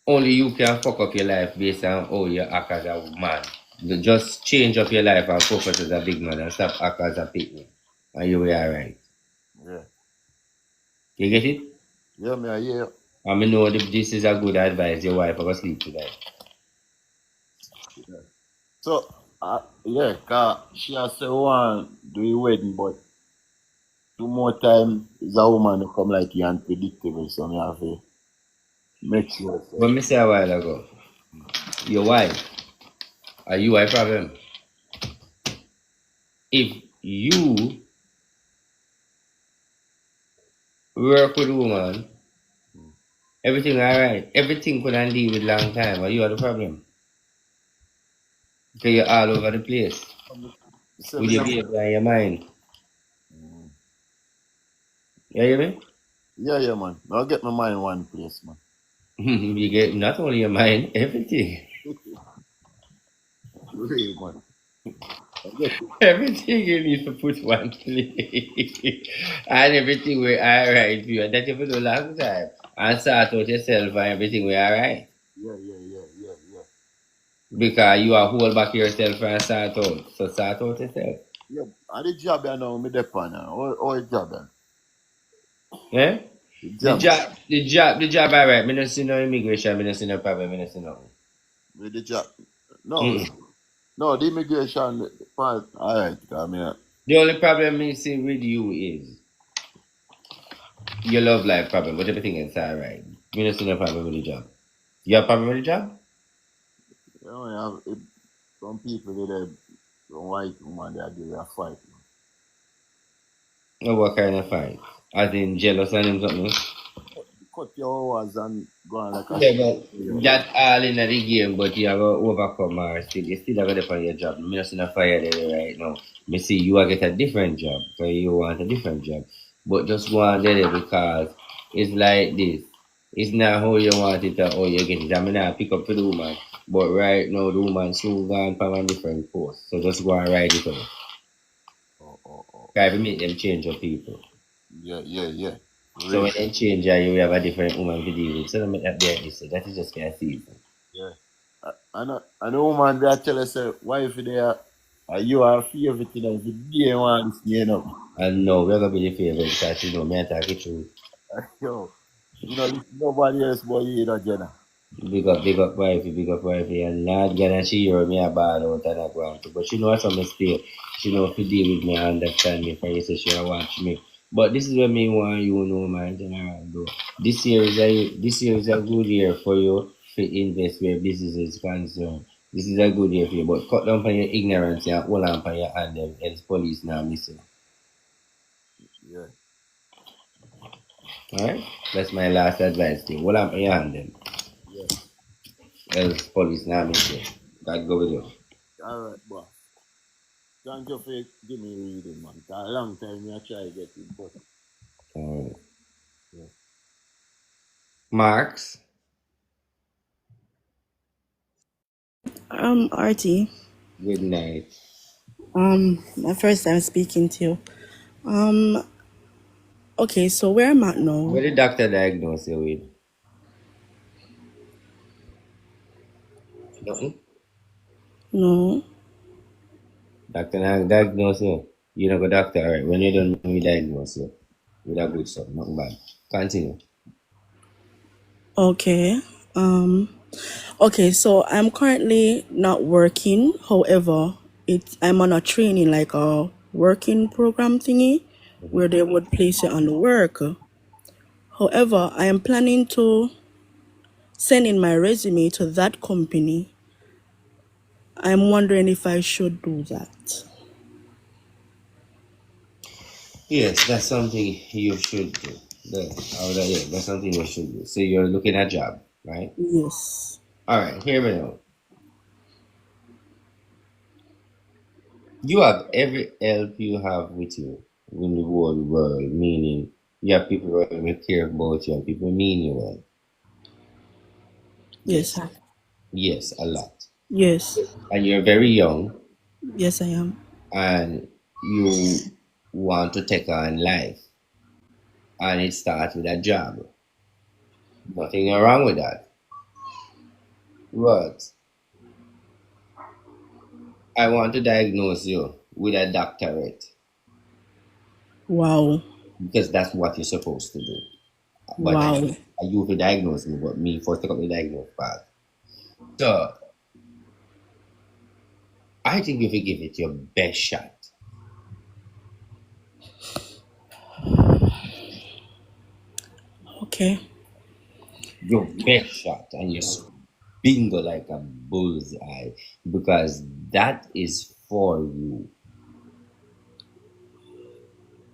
Only you can fuck up your life based on how you act as a man. You just change up your life and focus as a big man and stop act as a picnic. And you will be alright. Yeah. You get it? Yeah, man, yeah. I mean, know if this is a good advice, your wife will sleep tonight. Yeah. So yeah, cause she has said one do a wedding, but 2 more time is a woman who come like you unpredictable, so me have to make sure But say me say a while ago, your wife, are you a problem? If you work with a woman, everything alright, everything could not deal with long time, or you are the problem. Because you're all over the place say with me your not behavior and your mind. mm, You hear me? yeah, yeah, man. I'll get my mind in one place, man. You get not only your mind, everything. Real, man. I get it. Everything you need to put one place. And everything will alright for you. And that you for a long time. And sort out yourself and everything will alright. Yeah, yeah, yeah, yeah, yeah. Because you are hold back yourself and sort out. So sort out yourself. Yeah, and the job I know me depend now. All the job then. Yeah? The The job. job, the job alright. Me not see no immigration, me not see no problem, me not see nothing. With the job. No, Mm-mm. no, the immigration part, alright, I mean The only problem me see with you is your love life problem, but everything else alright. Me not see no problem with the job. You have a problem with the job? you know, some people some white woman they are give you a fight. Or what kind of fight? As in jealous and him something? Cut your hours and go on like a Yeah, shit. but that all in the game, but you have to overcome or still, you still have to depend on your job. Me not see no fire there right now. Me see you will get a different job, because you want a different job. But just go on there because it's like this. It's not how you want it or how you get it. I mean, I pick up for the woman. But right now, the woman soon gone from a different post. So just go and ride it out. Oh. Try to make them change your people. Yeah. So Real. when they change, you have a different woman to deal with. So don't make that be an issue. That is just kind of season. Yeah. I know woman that tell us wife there you are favorite you know, if you day one you know. And no, we're going to be the favorite because you know, me I talk it through. Yo, you know, listen nobody else but you know, Jenna. Big up wifey, and not gonna she hear me a bad out and I go on to. But she know some mistake. She know if you deal with me and understand me for you say she watch me. But this is what me want you know man general though. This year is a good year for you to invest where business is concerned. This is a good year for you, but cut down on your ignorance and hold on on your hand them else police now missing. Yeah. Alright? That's my last advice to you. Hold on on your hand them Yeah. else police now missing. God go with you. All right, boss. Thank you for giving me reading, man. For a long time I try to get it, but Alright. yeah. Marks. RT. Good night. My first time speaking to you. Okay, so where I'm at What now? did doctor diagnose you with? Nothing. No. Doctor diagnose you. You know, go doctor, alright. When you don't know, we diagnose you with a good stuff, nothing bad. Continue. Okay. Um. Okay, so I'm currently not working. However, I'm on a training, like a working program thingy, where they would place you on the work. However, I am planning to send in my resume to that company. I'm wondering if I should do that. Yes, that's something you should do. That's something you should do. So you're looking at job, right? Yes. Alright, hear me now. You have every help you have with you in the whole world, meaning you have people who will care about you and people mean you well. Yes. Yes. Yes, a lot. Yes. And you're very young Yes, I am. and you want to take on life and it starts with a job. Nothing wrong with that. But I want to diagnose you with a doctorate Wow. because that's what you're supposed to do. But Wow. you will diagnose me, but me first take up the diagnose part. So I think if you give it your best shot, Okay. your best shot, and you bingo like a bullseye because that is for you.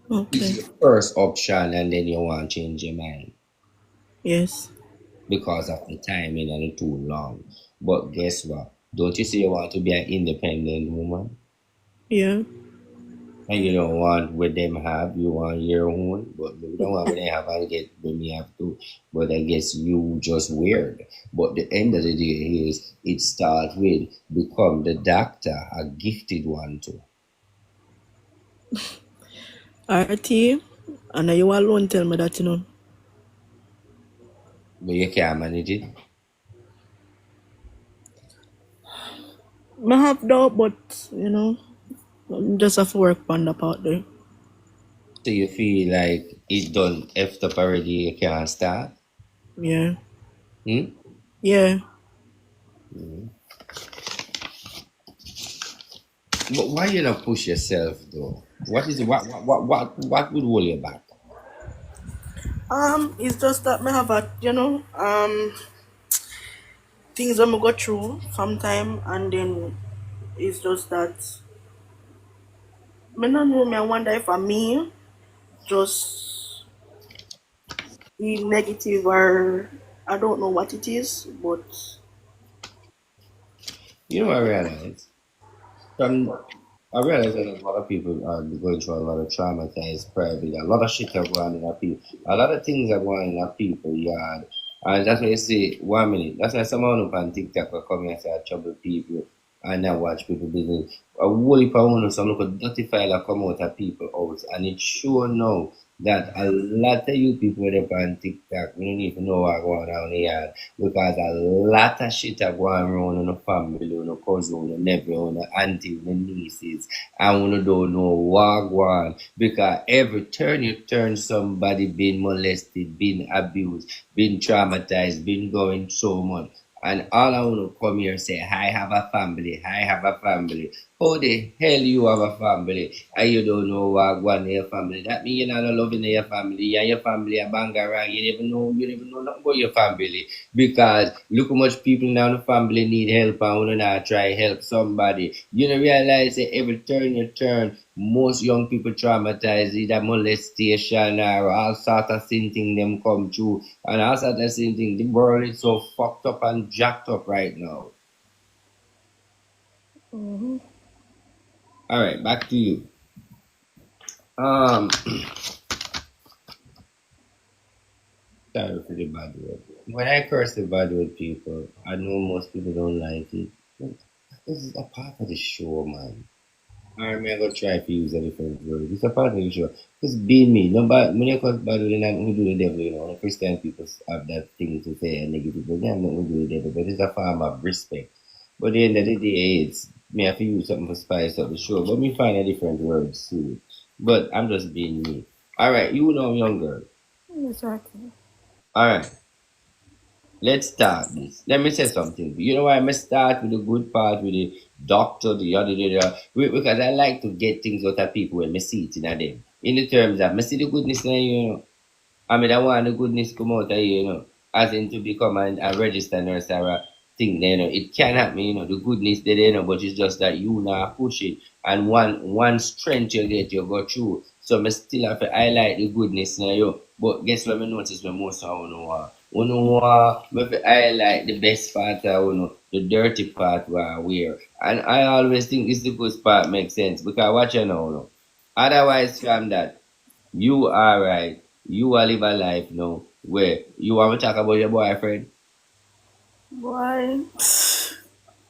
It's Okay. your first option, and then you want to change your mind Yes. because of the timing and it too long. But guess what? Don't you say you want to be an independent woman? Yeah. And you don't want what them have, you want your own, but you don't want what they have and get what me have to. But I guess you just weird. But the end of the day is it starts with become the doctor, a gifted one too. RT. And you alone tell me that, But you can't manage it. I have doubt, but, just have to work on the part there. So you feel like it done effed up already, you can't start. Yeah. Hmm? Yeah. But why you not push yourself though? What is it? What would hold you back? It's just that me have a, things that me go through sometime, and then it's just that me not know, me I wonder if I me just be negative, or I don't know what it is, but You know what I realize? From I realize that a lot of people are going through a lot of traumatized privately. A lot of shit are going on in our people. A lot of things are going on in our people yard. And that's why you see 1 minute. That's why someone up on TikTok will come here and say I trouble people and I watch people business. A whole heap of one some look at dirty file that come out of people out. And it's sure now that a lot of you people that are on TikTok, we don't even know what's going on here. Because a lot of shit are going around in the family, in the cousin, in the nephew, in the auntie, in the nieces. And we don't know what going on. Because every turn you turn somebody being molested, being abused, been traumatized, been going so much. And all I want to come here and say, I have a family, I have a family. How the hell you have a family and you don't know what going in your family? That means you're not loving your family and your family are bangarang. You never know nothing about your family. Because look how much people now in the family need help and want to try help somebody. You don't realize that every turn you turn, most young people traumatized, either molestation or all sort of thing them come through. And all sort of thing, the world is so fucked up and jacked up right now. Alright, back to you. Sorry for the bad word. When I curse the bad word people, I know most people don't like it. But this is a part of the show, man. I'm gonna try to use a different word. It's a part of the show. Just be me. Nobody, when you curse bad word, and who do the devil, you know. The Christian people have that thing to say and negative, but they have nothing to do with the devil. But it's a form of respect. But at the end of the day, it's me have to use something for spice up the show. But me find a different word soon. But I'm just being me. Alright, you know young girl. Yes, okay. Alright. Let's start this. Let me say something. You know why I'm gonna start with the good part with the doctor, the other, because I like to get things out of people when I see it in them. In the terms that I see the goodness in you, you know. I mean, I want the goodness come out of you, you know, as in to become a registered nurse or a thing, you know. It can happen, you know, the goodness there, you know, but it's just that you now push it. And one strength you get, you go through. So I still have to highlight the goodness in you. But guess what I notice when most of you know, maybe highlight the best part of you know, the dirty part where wear. And I always think it's the good part makes sense because what you know. Otherwise from that. You are right. You are live a life now where you want to talk about your boyfriend Why?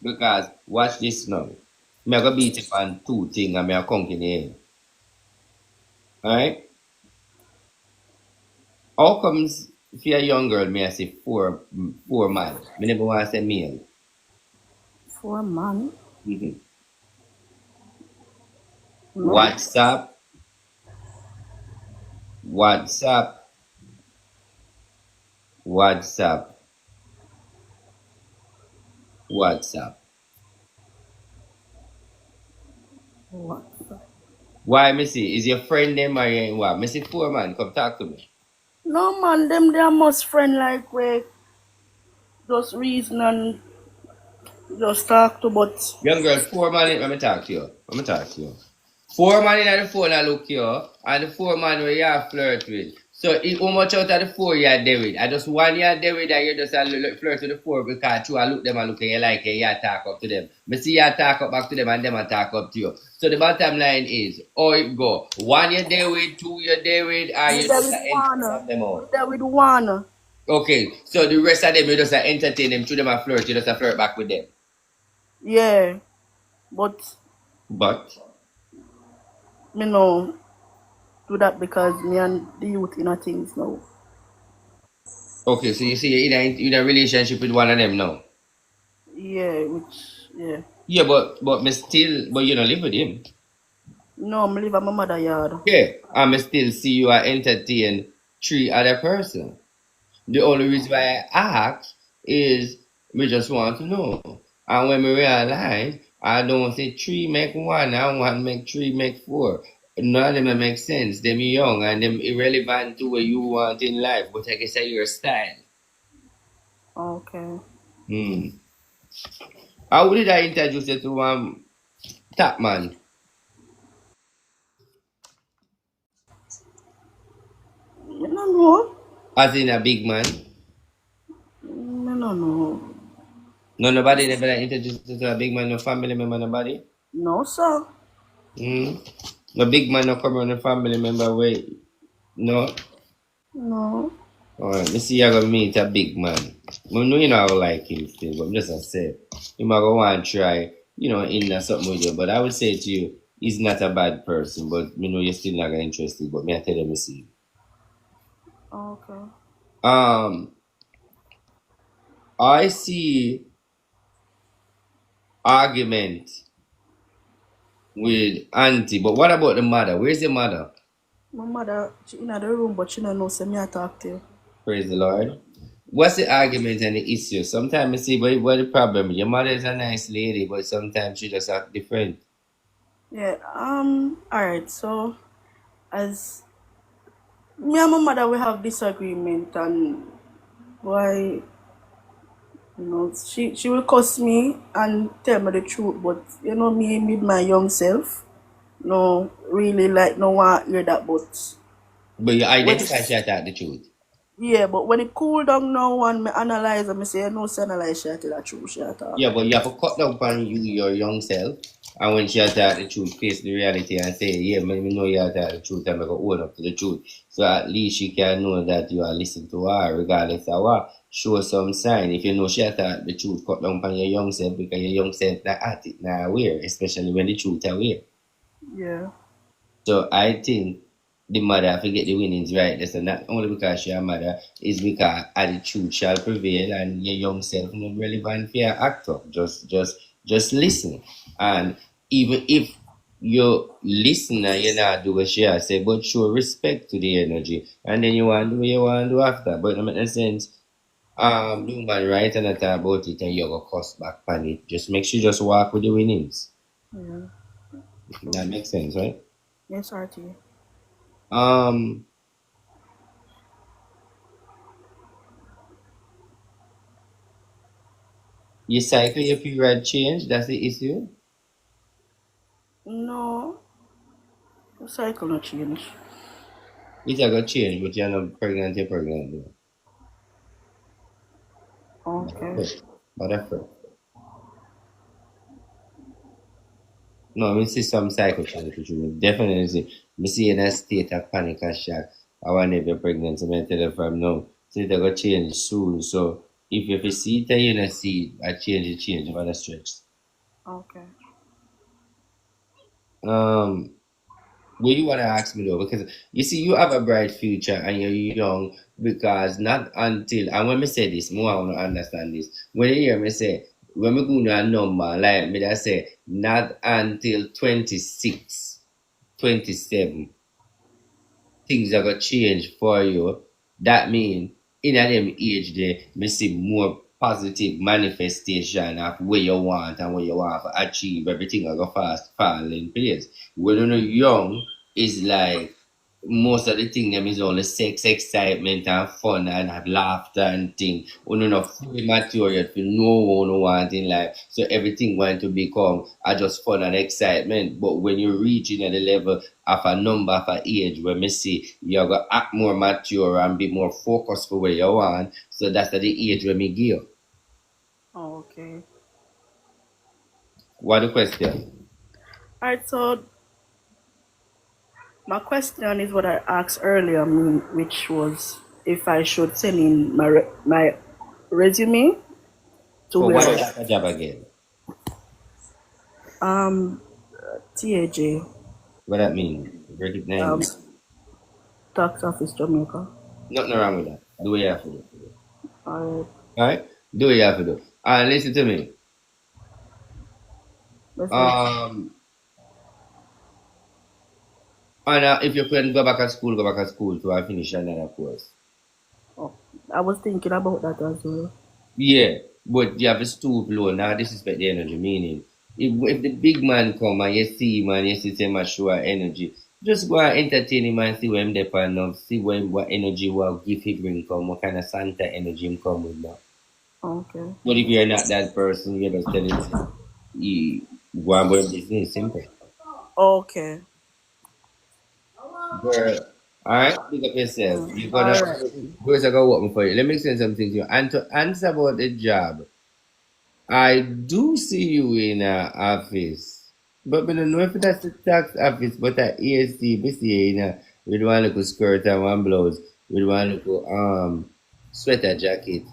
because watch this now. Me I go beat you on two things and me I conk in the end. Alright? How comes if you're a young girl me I say four man? Me never want to say male. 4 months? Mm-hmm. No. WhatsApp, WhatsApp, WhatsApp, WhatsApp. What? Why me see? Is your friend them or you what? Me say four man, come talk to me. No man, them they are most friend like we just reason and just talk to, but Young girl, four man, let me talk to you. Let me talk to you. Four man in the phone I look you, and the four man where you have flirt with. So how much out of the four you are there with? I just one you are there with and you just flirt with the four because you I look them and look and you like it, you talk up to them. Me see you talk up back to them and them and talk up to you. So the bottom line is, how it go? One you're there with, two you're there with, or we you there just with entertain one. them We out. there with one. Okay, so the rest of them you just entertain them through them and flirt, you just flirt back with them. Yeah, but But me no do that because me and the youth in a things now. okay, so you see you're in a relationship with one of them now. Yeah, which yeah. Yeah, but me still, but you don't live with him. No, me live at my mother yard. Yeah, I me still see you are entertain three other person. The only reason why I ask is me just want to know. And when me realize I don't say three make one, I want make three make four. None of them make sense. Them young and them irrelevant to what you want in life. But I guess that's your style. Okay. Hmm. How did I introduce you to top man? Me no know. As in a big man? Me no know. No, nobody never introduced you to a big man, no family member, nobody? No sir. Hmm. No big man no come on a family member way. No. No. Alright, me see you gonna meet a big man. I know you know I don't like him still, but I'm just gonna say, you might go want to try, in something with you. But I would say to you, he's not a bad person, but me know you're still not gonna interested. But me I tell you, me see. Okay. Um, I see argument with auntie, but what about the mother? Where's the mother? My mother, she in the room, but she don't know, say me I talk to you. Praise the Lord. What's the argument and the issue? Sometimes I see what the problem. Your mother is a nice lady, but sometimes she just act different. Yeah, alright, so as me and my mother we have disagreement and why she will cuss me and tell me the truth, but me with my young self, no really like no one hear that, but But you when identify she it's attack the truth. yeah, but when it cool down now and me analyze and me say no say analyze she tell the truth, she talk. Yeah, but you have to cut down upon your young self. And when she attack the truth, face the reality and say, yeah, me know you attack the truth, I'm going to own up to the truth. So at least she can know that you are listening to her, regardless of what. Show some sign. If you know she attack the truth, cut down upon your young self, because your young self not at it, not aware, especially when the truth aware. Yeah. So I think the mother have to get the winnings right. That's not only because she a mother, is because attitude shall prevail and your young self not relevant for your actor. Just listen. And even if you listen and you not do what she has say, but show respect to the energy. And then you want to do what you want to do after. But in a sense, do man right and not talk about it and you go cuss back on it. Just make sure you just walk with the winnings. Yeah. That makes sense, right? Yes, RT. Um You cycle your period change, that's the issue. No, the cycle not change. It's a good change, but you're not pregnant, you're pregnant though. Okay. But that's it. No, I see some cycle change which you definitely see. Me see in a state of panic and shock. I want to be pregnant, so I tell you from now. So it's gonna change soon. So if you see it, you not see a change over the stretch. Okay. Um What you want to ask me though? Because you see, you have a bright future and you're young. Because not until, and when me say this, more I want to understand this. When you hear me say, when me go to a number, like me that say, not until 26, 27 things are gonna change for you. That mean in a them age there, me see more positive manifestation of where you want and where you want to achieve. Everything will go fast fall in place. When you're young, it's like most of the thing them is only sex, excitement and fun and have laughter and thing. When you're not fully mature yet, you know what you want in life. So everything going to become just fun and excitement. But when you reach in at the level of a number of a age where me see you're gonna act more mature and be more focused for where you want. So that's at the age where me give. Okay. What the question? Alright, so my question is what I asked earlier, which was if I should send in my resume to For what where type of job again? um TAJ, What that mean? Break it um down. tax office Jamaica. Nothing wrong with that. Do what you have to do. Alright, Alright? Do what you have to do. And listen to me. that's it. Um and if you can go back at school, go back at school to finish another course. Oh, I was thinking about that as well. Yeah, but you have to stoop low. Now disrespect the energy, meaning if the big man come and you see him and you see him show energy, just go and entertain him and see where him depend on, see what energy what gift he bring come, what kind of Santa energy him come with now. Okay. But if you're not that person, you just tell him you go and buy business simple. Okay. Girl, alright, big up yourself. You're gonna Alright. go to go work for you. Let me explain something to you. And to answer about the job. I do see you in a office, but I don't know if that's the tax office, but at ESC, we see you in a with one little skirt and one blouse. with one little sweater jacket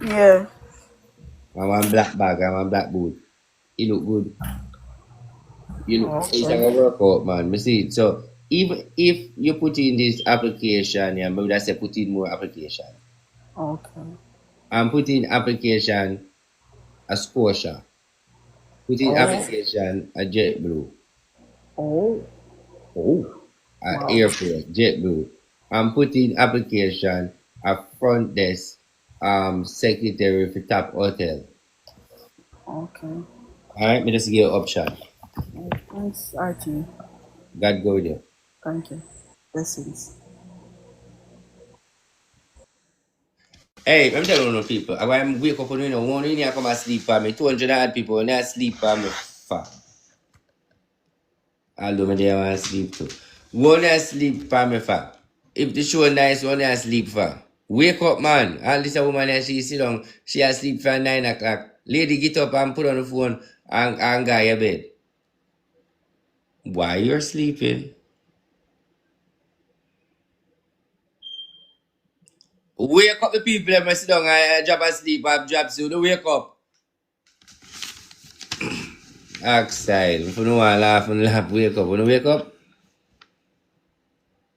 Yeah. and one black bag and one black boot. He look good. You look, it's like Okay. a workout, man. Me see it. So even if you put in this application, yeah, maybe that's say put in more application. Okay. I'm putting application a Scotia. Put in Oh. application a JetBlue. Oh. Oh, Wow. airport JetBlue. I'm putting application a front desk secretary for top hotel. Okay. All right, me just give you an option. Thanks, RT. God go with you. Thank you. Blessings. Hey, I'm telling you people, I want to wake up and one in here come and sleep for me. 200 odd people when I sleep for me. Fuck. Although me they want to sleep too. One I sleep for me for. If the show nice, one I sleep for. Wake up, man. At least a woman and she sit down. She asleep for 9 o'clock. Lady get up and put on the phone and go your bed. Why you're sleeping? Wake up the people that sit down and drop asleep and drop soon. Wake up. Oxide. If you don't want to laugh, wake up. When you wake up,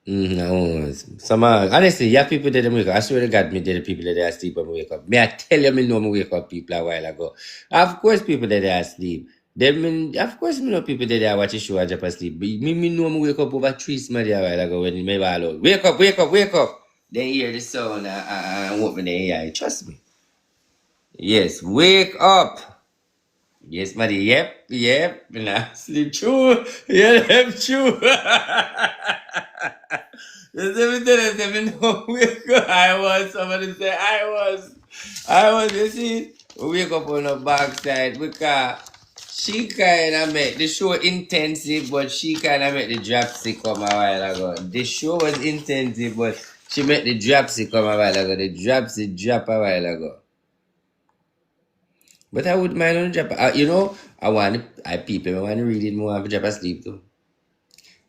no. Some honestly, you have people that wake up. I swear to God, me there the people that are asleep when we wake up. May I tell you, me know me wake up people a while ago. Of course, people that are asleep. Of course, me know people that are watching show and drop asleep. But me know me wake up over 3 a while ago when me all out. Wake up, wake up, wake up. Then hear the sound and open the AI. Trust me. Yes, wake up. Yes, buddy. Yep. Nah, sleep true. Yeah, I'm true. Yes, every no wake up. I was. Somebody say I was. You see, wake up on the backside because she kind of made the show intensive, but she kind of made the dropsy come a while ago. The show was intensive, but she made the dropsy come a while ago. The dropsy drop a while ago. But I would mind on Japan. I people I want to read it more of Japan sleep too.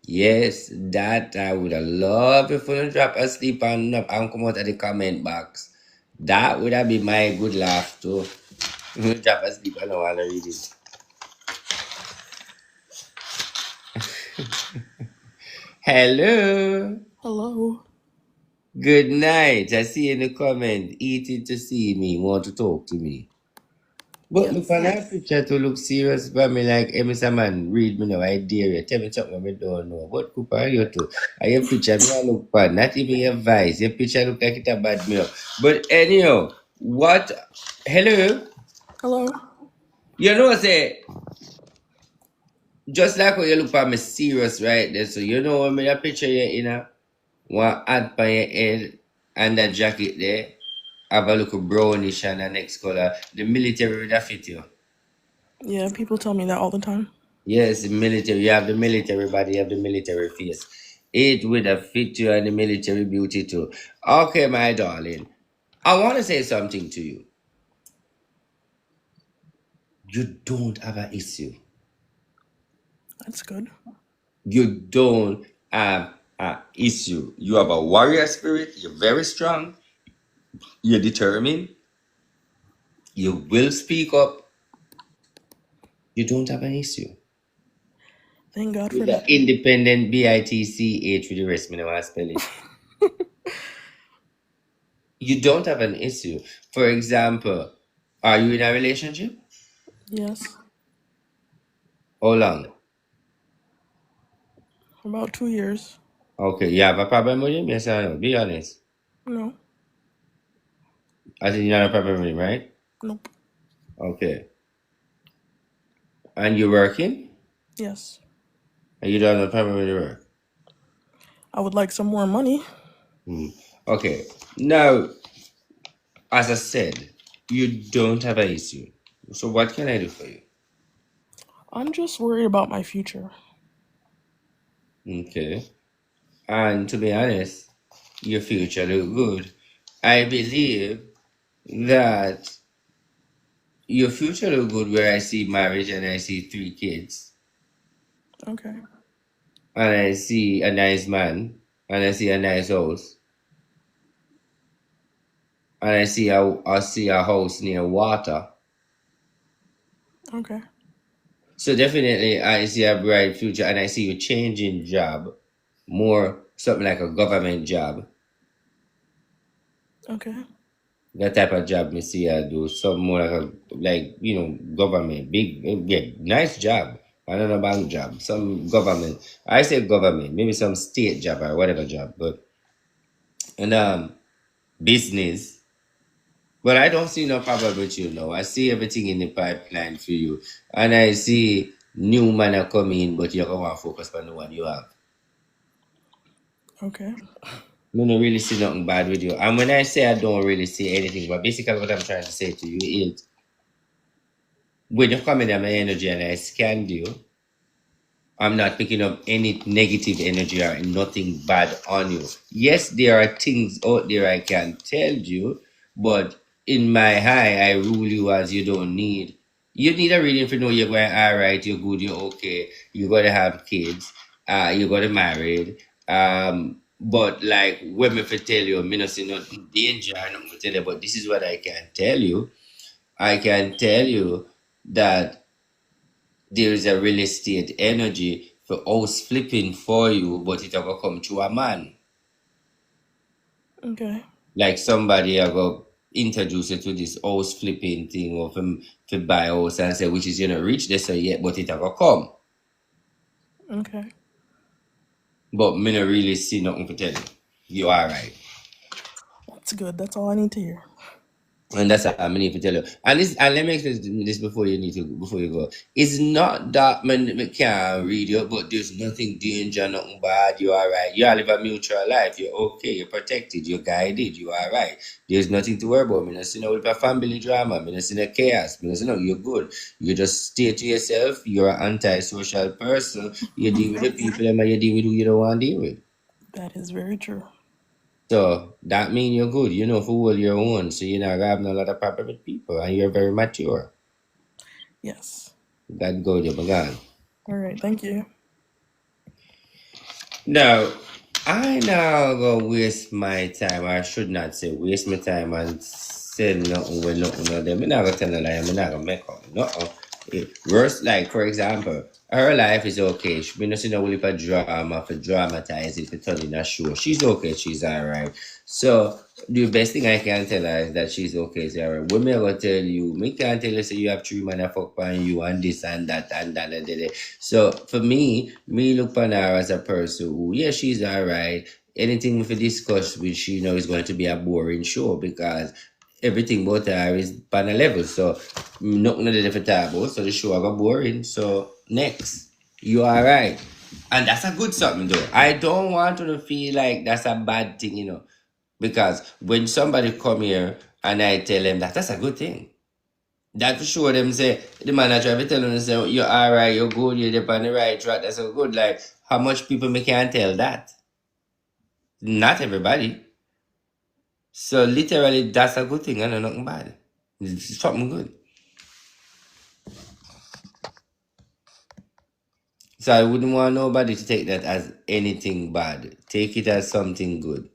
Yes, that I would have loved if you drop asleep and come out of the comment box. That would have been my good laugh too. Drop asleep and I want to read it. Hello. Hello. Good night. I see in the comment, eating to see me, want to talk to me. But look Yes. on that picture to look serious for me like, hey, Mr. Man, read me now, I dare you. Tell me something I don't know. What Cooper are you to? Are your picture me I look bad, not even your voice. Your picture look like it a bad me up. But anyhow, what hello? Hello. You know say just like how you look for me serious right there. So you know when me that picture you in a one hat by your head and that jacket there, have a look brownish and the next color. The military would have fit you. Yeah, people tell me that all the time. Yes, military. You have the military body, you have the military face. It would have fit you and the military beauty too. Okay, my darling. I want to say something to you. You don't have an issue. That's good. You don't have an issue. You have a warrior spirit. You're very strong. You're determined. You will speak up. You don't have an issue. Thank God for You're the that. independent BITCH with the rest, me know how to spell it. You don't have an issue. For example, are you in a relationship? Yes. How long? About 2 years. Okay, you have a problem with him? Yes or no? Be honest. No. I think you have a problem with him, right? Nope. Okay. And you're working? Yes. And you don't have a problem with your work? I would like some more money. Hmm. Okay. Now, as I said, you don't have an issue. So what can I do for you? I'm just worried about my future. Okay. And to be honest, your future look good. I believe that your future look good where I see marriage and I see 3 kids Okay. and I see a nice man and I see a nice house. and I see a house near water. Okay. So definitely I see a bright future, and I see you changing job, more something like a government job. Okay. That type of job me see I do. Something more like government, big, yeah, nice job. I don't know about job, some government. I say government, maybe some state job or whatever job, but and business. But I don't see no problem with you now. I see everything in the pipeline for you, and I see new man are coming in, but you want to focus on the one you have. Okay. I don't really see nothing bad with you. And when I say I don't really see anything, but basically what I'm trying to say to you is when you come in at my energy and I scanned you, I'm not picking up any negative energy or nothing bad on you. Yes, there are things out there I can tell you, but in my eye, I rule you as you don't need. You need a reading to know you're going all right, you're good, you're okay, you're gonna have kids, you're gonna married. But like when me for tell you, me not see nothing danger, I'm not gonna tell you, but this is what I can tell you. I can tell you that there is a real estate energy for house flipping for you, but it will come to a man. Okay. Like somebody will introduce you to this house flipping thing or to buy a house and say, which is reach this yet, but it will come. Okay. But me not really see nothing to tell you. You are right. That's good. That's all I need to hear. And that's how I need to tell you. And let me explain this before you go. It's not that me can't read you, but there's nothing danger, nothing bad. You are right. You all live a mutual life. You're okay. You're protected. You're guided. You are right. There's nothing to worry about. Me not see no with a family drama. Me not see no chaos. Me not see no. You're good. You just stay to yourself. You're an antisocial person. You deal with the people and you deal with who you don't want to deal with. That is very true. So that means you're good. You know who hold your own. So you're not having a lot of problem with people and you're very mature. Yes. God go there, my God. All right. Thank you. Now, I now go waste my time, or I should not say waste my time and say nothing with nothing of them. I'm not gonna tell a lie, I'm not gonna make up nothing. Worse, like for example, her life is okay. She been see no heap of drama for dramatize it for turning a show. She's okay, she's alright. So the best thing I can tell her is that she's okay, she's alright. When me gonna tell you, me can't tell you say you have 3 man a fuck on you and this and that and that and that. So for me look upon her as a person who, yeah, she's alright. Anything we discuss with she is going to be a boring show because everything about her is on a level. So nothing of the different table. So the show got boring. So next, you are right. And that's a good something though. I don't want to feel like that's a bad thing. Because when somebody come here and I tell them that's a good thing. That for sure them say the man I try to tell them say you're alright, you're good, you're on the right track, that's so good. Like how much people me can tell that? Not everybody. So literally that's a good thing, and nothing bad. It's something good. So I wouldn't want nobody to take that as anything bad. Take it as something good.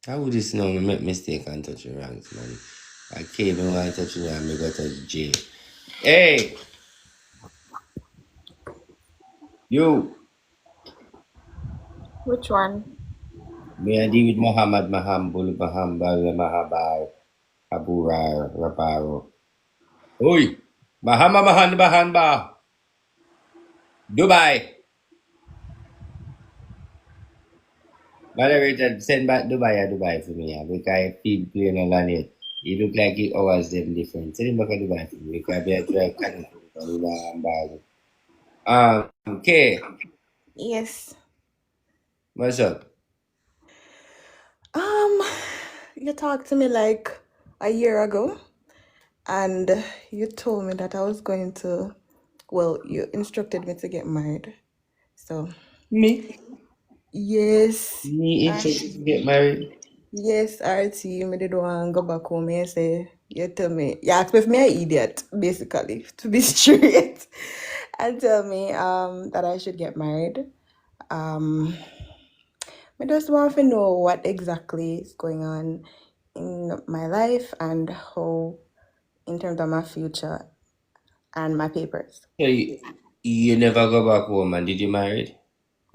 How would this know me make mistake and touch your ranks, man? I came and want to touch you and me go to jail. Hey, you. Which one? Me I deal with Muhammad Mahambul Mahambal Mahabar Aburar Rabaro. Oi, Mahama Mahan Bahanba. Dubai. Moderator, send back Dubai for me, yeah, because I feel playing on it. It look like it hours them different. Send him back to Dubai for me, because I be a drive kind of okay. Yes. What's up? You talked to me like a year ago, and you told me that I was going to. Well, you instructed me to get married. So Me? yes, Me interested to get married? yes, RT, me did want to go back home and say, you tell me, you asked me if me an idiot, basically, to be straight, and tell me that I should get married. I just want to know what exactly is going on in my life and how, in terms of my future and my papers. So you never go back home and did you married?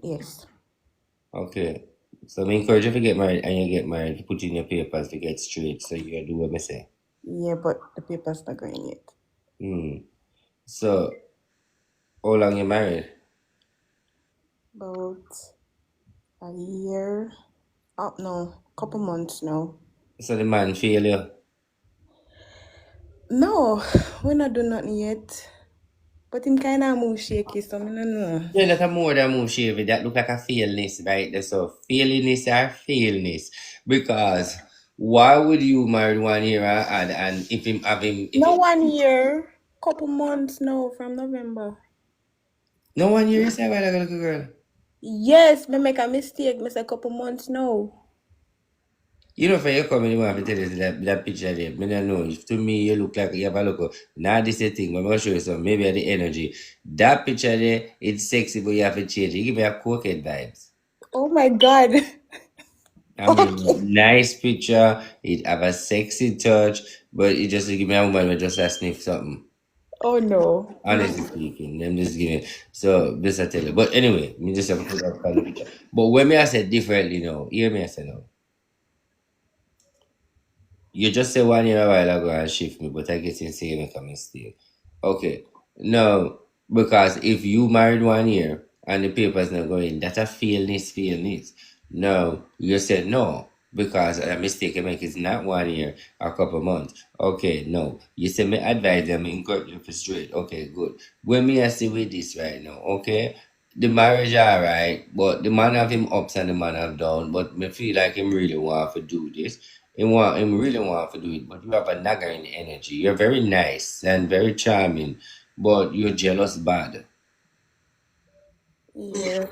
Yes. Okay. So I encourage you to get married and you get married, put in your papers to get straight. So you do what I say. Yeah, but the paper's not going yet. So how long you married? About a year. Oh, no, couple months now. So the man fail you? No, we're not doing nothing yet. But him kind of move shaky, so I don't know. Yeah, that a more than move shaving. That look like a failness, right? There. So failiness or failness. Because why would you marry 1 year and if him have him if No, him 1 year. Couple months now from November. no 1 year is a while ago, little girl. Yes, me make a mistake. Me say couple months now. You know, for you coming, you want to tell you that picture there. I don't know. To me, you look like you have a look. Now, this is the thing. I'm going to show you some. Maybe the energy. That picture there, it's sexy, but you have to change it. You give me a cokehead vibes. Oh my God. I mean, nice picture. It have a sexy touch, but it just give me a woman with just a sniff something. Oh no. Honestly speaking, I'm just giving. So, this I tell you. But anyway, me just have to put up the picture. But when me I said differently now, hear me I say no. You just say 1 year a while ago and shift me, but I guess you say you make a mistake. Okay. No, because if you married 1 year and the paper's not going, that's a failness. No, you said no, because a mistake you make is not 1 year, a couple months. Okay, no. You said me advise them, encourage them for straight. Okay, good. When me I see with this right now, okay? The marriage alright, but the man have him ups and the man have down, but me feel like him really want to do this. Him really want to do it, but you have a nagging energy. You're very nice and very charming, but you're jealous bad. Yeah.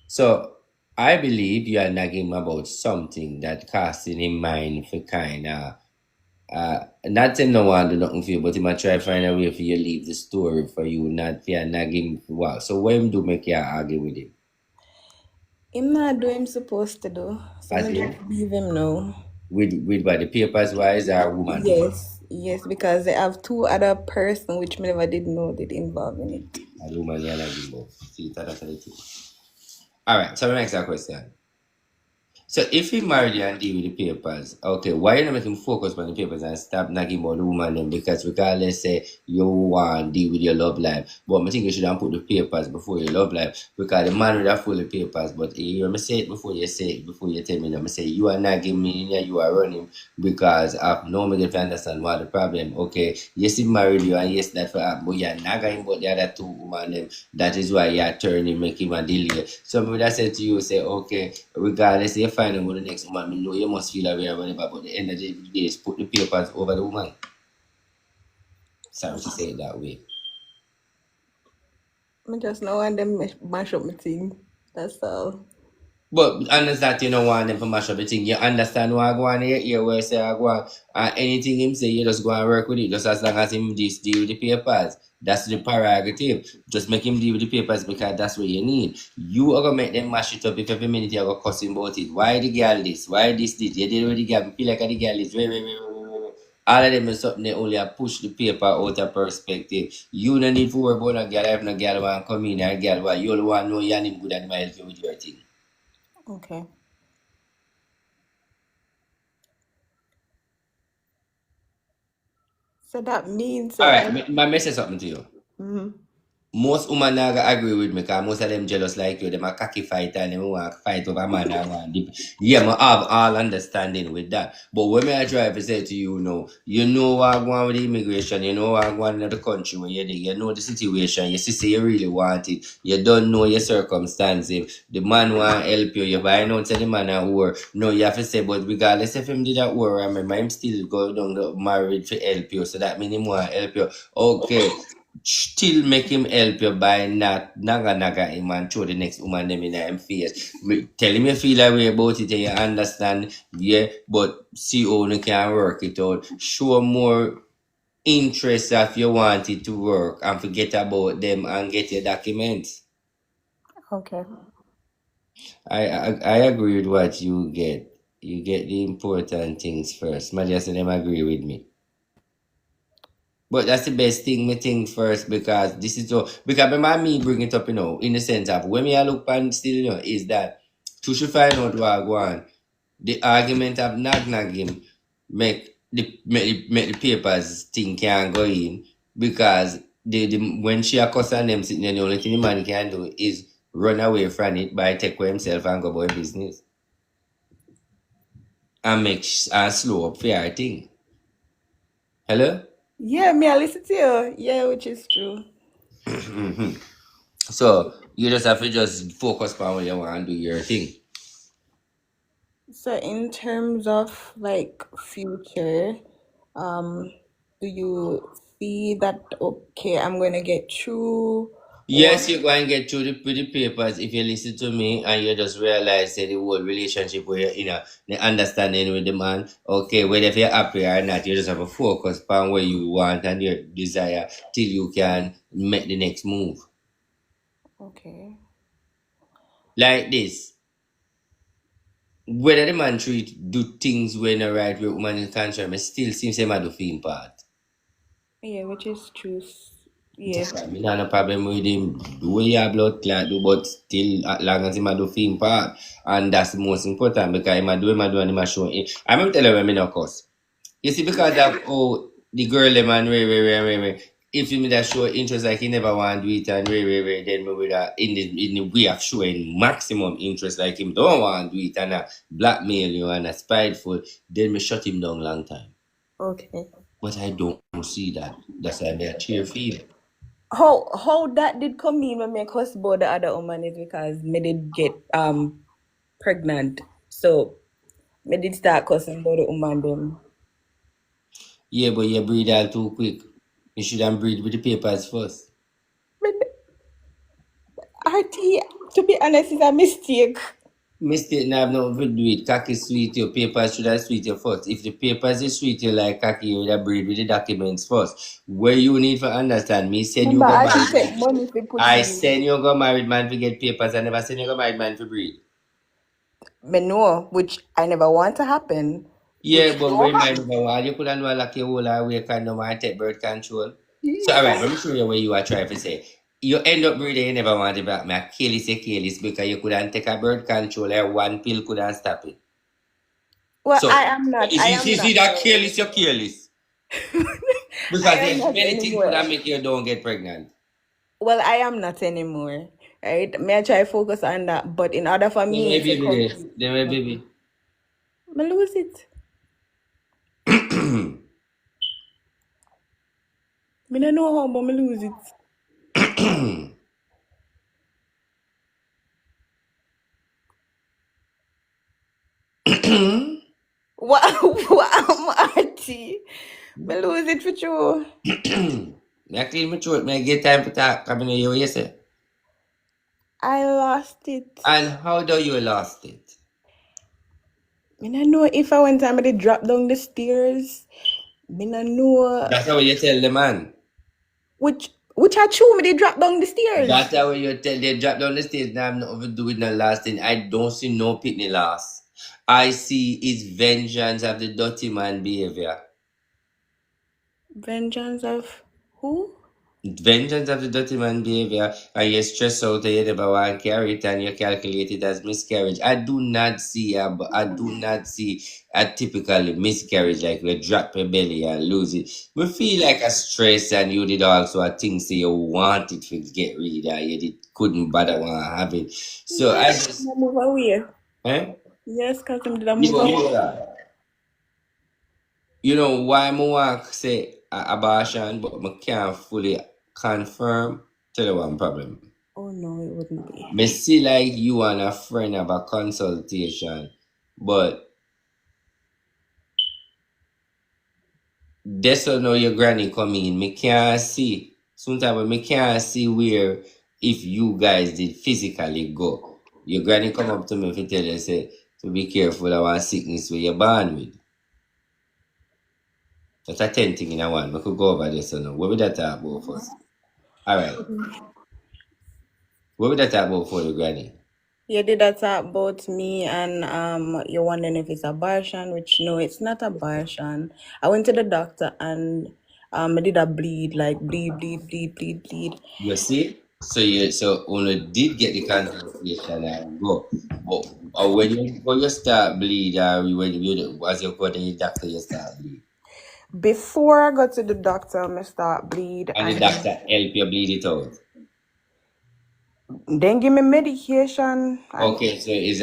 So I believe you are nagging him about something that casting in mind for kind of not him no want to do nothing for you, but he might try find a way for you leave the story for you, not for you nag him for what. So what him do make you argue with him? Him not do him supposed to do. So As I in just leave him now. with what the papers wise or woman do? Yes, because they have two other person which me never did know did involve in it. A woman you nag him both. See that's the thing. Alright, so the next question. So if he married you and deal with the papers, okay, why you not make him focus on the papers and stop nagging about the woman then? Because regardless say you want to deal with your love life. But I think you should have put the papers before your love life. Because the man would have full of papers. But you hear me say it before you say it, before you tell me that. I say you are nagging me and you are running because I've no me get to understand what the problem. Okay, yes he married you and yes that for happen, but you're nagging about the other two women them. That is why you're turning, make him a delay. So me would have said to you, say, okay, regardless if you find out about the next woman, me know you must feel away or whatever, but at the end of the day is put the papers over the woman. Sorry to say it that way. I just know want them mash up my thing. That's all. But understand that you don't want them to mash up the thing. You understand what I go on here where I say I go on. Anything him say, you just go and work with it. Just as long as him just deal with the papers. That's the prerogative. Just make him deal with the papers because that's what you need. You are gonna make them mash it up if every minute you are gonna cuss him about it. Why the girl this? Why this? You did with the girl. You feel like the girl is wait. All of them is something they only have push the paper out of perspective. You don't need to worry about a girl if no girl want come in or a girl want you only want to know you and him good and him help you with your thing. Okay. So that means Alright, my message something to you. mm-hmm. Most women not gonna agree with me because most of them jealous like you. Them a cocky fighter and them want to fight over man and want deep. Yeah, I have all understanding with that. But when I try to say to you now, you know what going on with the immigration, you know what going on in the country where you're there, you know the situation, you see say you really want it, you don't know your circumstances. The man want to help you, you buy out to the man at war. No, you have to say, but regardless if him did that war, I remember him still go down the marriage to help you. So that means him want to help you. Okay. Still make him help you by not naga him and throw the next woman them in him face. Tell him you feel that way about it and you understand, yeah, but see how you can work it out. Show more interest if you want it to work and forget about them and get your documents. Okay. I agree with what you get. You get the important things first. Maja said them agree with me. But that's the best thing me think first because this is so because remember me bring it up, in the sense of when me I look and still, is that to should find out what I want. The argument of nag him make the papers thing can go in because when she accusing them sitting there, the only thing the man can do is run away from it by take away himself and go about business and and slow up fair thing. Hello? Yeah, me I listen to you. Yeah, which is true. So you just have to just focus on what you want and do your thing. So in terms of like future, um, do you see that okay, I'm gonna get through or Yes, you go and get through the papers if you listen to me and you just realize that the whole relationship where you're the understanding with the man. Okay, whether if you're happy or not, you just have a focus on where you want and your desire till you can make the next move. okay. Like this. Whether the man do things when the right way woman in country, I still seems him do film part. Yeah, which is true. Yeah. That's why I have no problem with him. Do what your blood clot do, but still, as long as him a do film part, and that's the most important because him a do, and him a show. I remember telling him, no cuss. You see, because of the girl, the man, way. If you that show interest like he never want to do it, and way, then we would in the way of showing maximum interest like him don't want to do it, and blackmail you and spiteful, then me shut him down long time. Okay. But I don't see that. That's why I cheer for him. How that did come in when me cuss about the other woman is because me did get pregnant. So me did start cussing about the woman them. Yeah, but you breathe all too quick. You shouldn't breathe with the papers first. But RT, to be honest, is a mistake. Mistake now have nothing to do with cocky sweet. Your papers should have sweet you first. If the papers is sweet you like cocky, you would have breathe with the documents first. Where you need to understand, me send you Remember, go RT married take man. money to put I in. send you go married man to get papers. I never send you go married man to breathe. Me know, which I never want to happen. Yeah, Which but don't when my happen. number one, you could have like your whole away kind of mind take birth control. So alright, let me show you what you are trying to say. You end up breathing, you never want to back me. Achilles because you couldn't take a birth control or one pill couldn't stop it. Well, So I am not. I am is not. it that No. careless you're careless? Because I am there's not many things anymore. that make you don't get pregnant. Well, I am not anymore. Right? May I try focus on that? But in order for Then me my to baby there. complete, Then my baby. me lose it. Me don't know how, but me lose it. What? What am RT? Me lose it for sure. I clean my throat, I get time to talk. Come in here, you say. I lost it. And how do you lost it? Me don't know if I went time to drop down the stairs. Me don't know That's how you tell the man. which I true me they drop down the stairs. That's how you tell they drop down the stairs. Now I'm not over doing the last thing. I don't see no pitney loss. I see it's vengeance of the dirty man behavior. Vengeance of who? Vengeance of the dirty man behavior, and you stress out and you never want to carry it and you calculate it as miscarriage. I do not see a typical miscarriage like we drop your belly and lose it. We feel like a stress and you did also a thing so you wanted to get rid of you did couldn't bother want to have it. So I Yes, just move away. eh? Yes, because I'm did I You move know, away. you know why I want to say abortion, but I can't fully confirm. Tell you one problem. Oh no, it wouldn't be. Me see like you and a friend have a consultation, but that's how now your granny come in. Me can't see. Sometimes me can't see where if you guys did physically go. Your granny come up to me if you tell you say to be careful of one sickness where you're born with. That's a 10 thing in a one. We could go over this now. What would that talk about first? Alright. What would that talk about for your granny? You did that talk about me and you're wondering if it's abortion, which no, it's not abortion. I went to the doctor and I did a bleed, like bleed. You see? So Uno did get the consultation and go. But when you start bleed, when you as you go to the doctor, you start bleed. Before I got to the doctor, I start bleed And the and doctor help you bleed it out. then give me medication and Okay, so is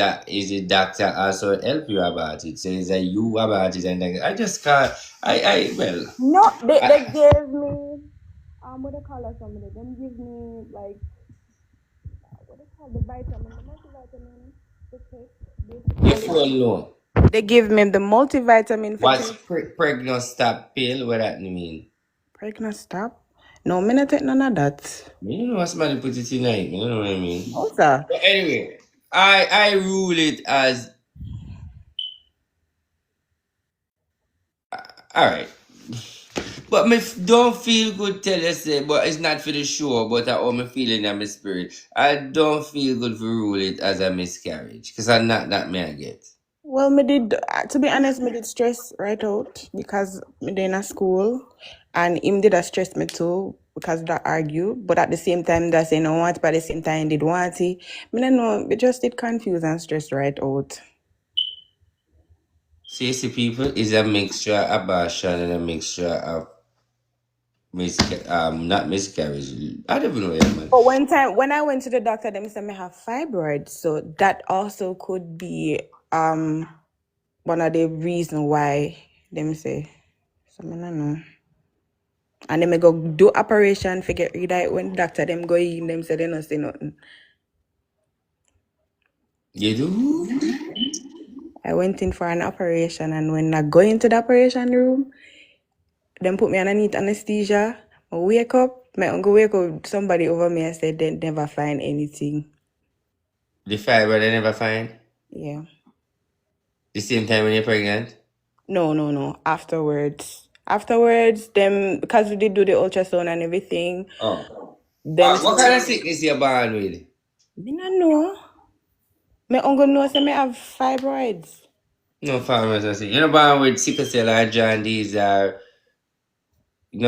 the doctor also help you about it? So is that you about it and then I just can't no, they I, gave me what they call it somebody. Them give me like what they call the vitamin, the multivitamin to take. your Basically, phone low. they give me the multivitamin for What's take. pregnant stop pill? What that mean? Pregnant stop? No, me not take none of that. You know what somebody put it in it, you know what I mean? No, sir. But anyway, I rule it as alright. But me don't feel good tell you say, but it's not for the show, but I how me feeling in my spirit. I don't feel good for rule it as a miscarriage. Because I'm not that me I get. Well, me did, to be honest, me did stress right out because me did in a school and him did a stress me too because that argue. But at the same time, that say no want, but at the same time, did want it. Me don't know, me just did confused and stressed right out. See, people is a mixture of abortion and a mixture of not miscarriage. I don't even know yeah, man. But one time, when I went to the doctor, they said me have fibroids. So that also could be one of the reasons why them say, so I don't know. And then I go do operation, figure it out. When doctor them go in, them say they don't say nothing. You do? I went in for an operation, and when I go into the operation room, them put me underneath anesthesia. I wake up, my uncle wake up, somebody over me and said they never find anything. The fiber they never find? Yeah. The same time when you're pregnant? No. Afterwards, them because we did do the ultrasound and everything. Oh. Them What kind of sickness you're born with? me not know. My uncle knows that me have fibroids. No farmers I see. You're not born with sickle cell or jaundice or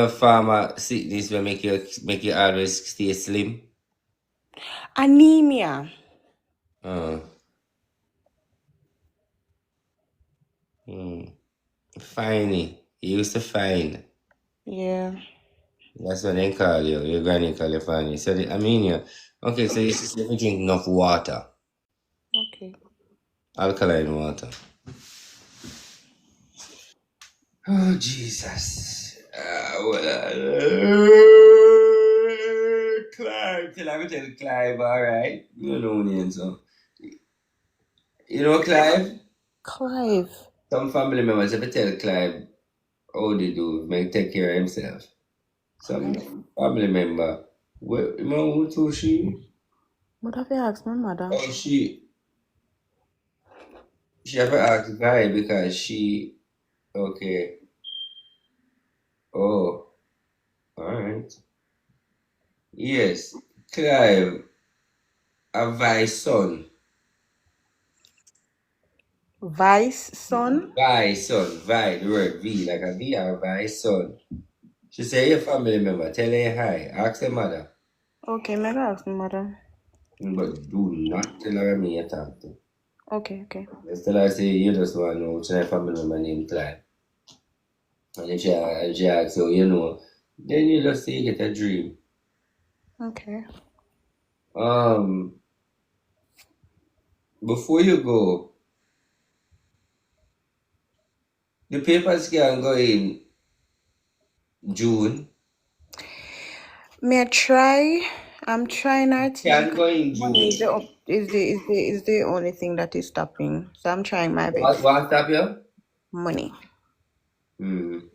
farmer sickness will make you always stay slim. Anemia. Oh. Finey. You used to fine. Yeah. That's what they call you. Your granny call you Fanny. So the anemia. Okay, so you should drink enough water. Okay. Alkaline water. Oh Jesus. Clive, till I tell Clive, alright. You know names, so. You know Clive? Clive. Some family members ever tell Clive how they do, make take care of himself. Some family member, you know who too she? What have you asked my mother? Oh, she ever asked Guy because she, okay. Oh, alright. Yes, Clive, a vice son. Vice son? Vice son, Vi, the word V, like a V or vice son. She say your family member, tell her hi, ask her mother. Okay, may I ask my mother? But do not tell her me you talk to. Okay. Just tell her say you just want to know which her family member named Clive. And if she asks so you know, then you just say you get a dream. Okay. Before you go, the papers can go in June. May I try? I'm trying RT. Can go in Money is June. the only thing that is stopping. So I'm trying my best. What stop you? Money. You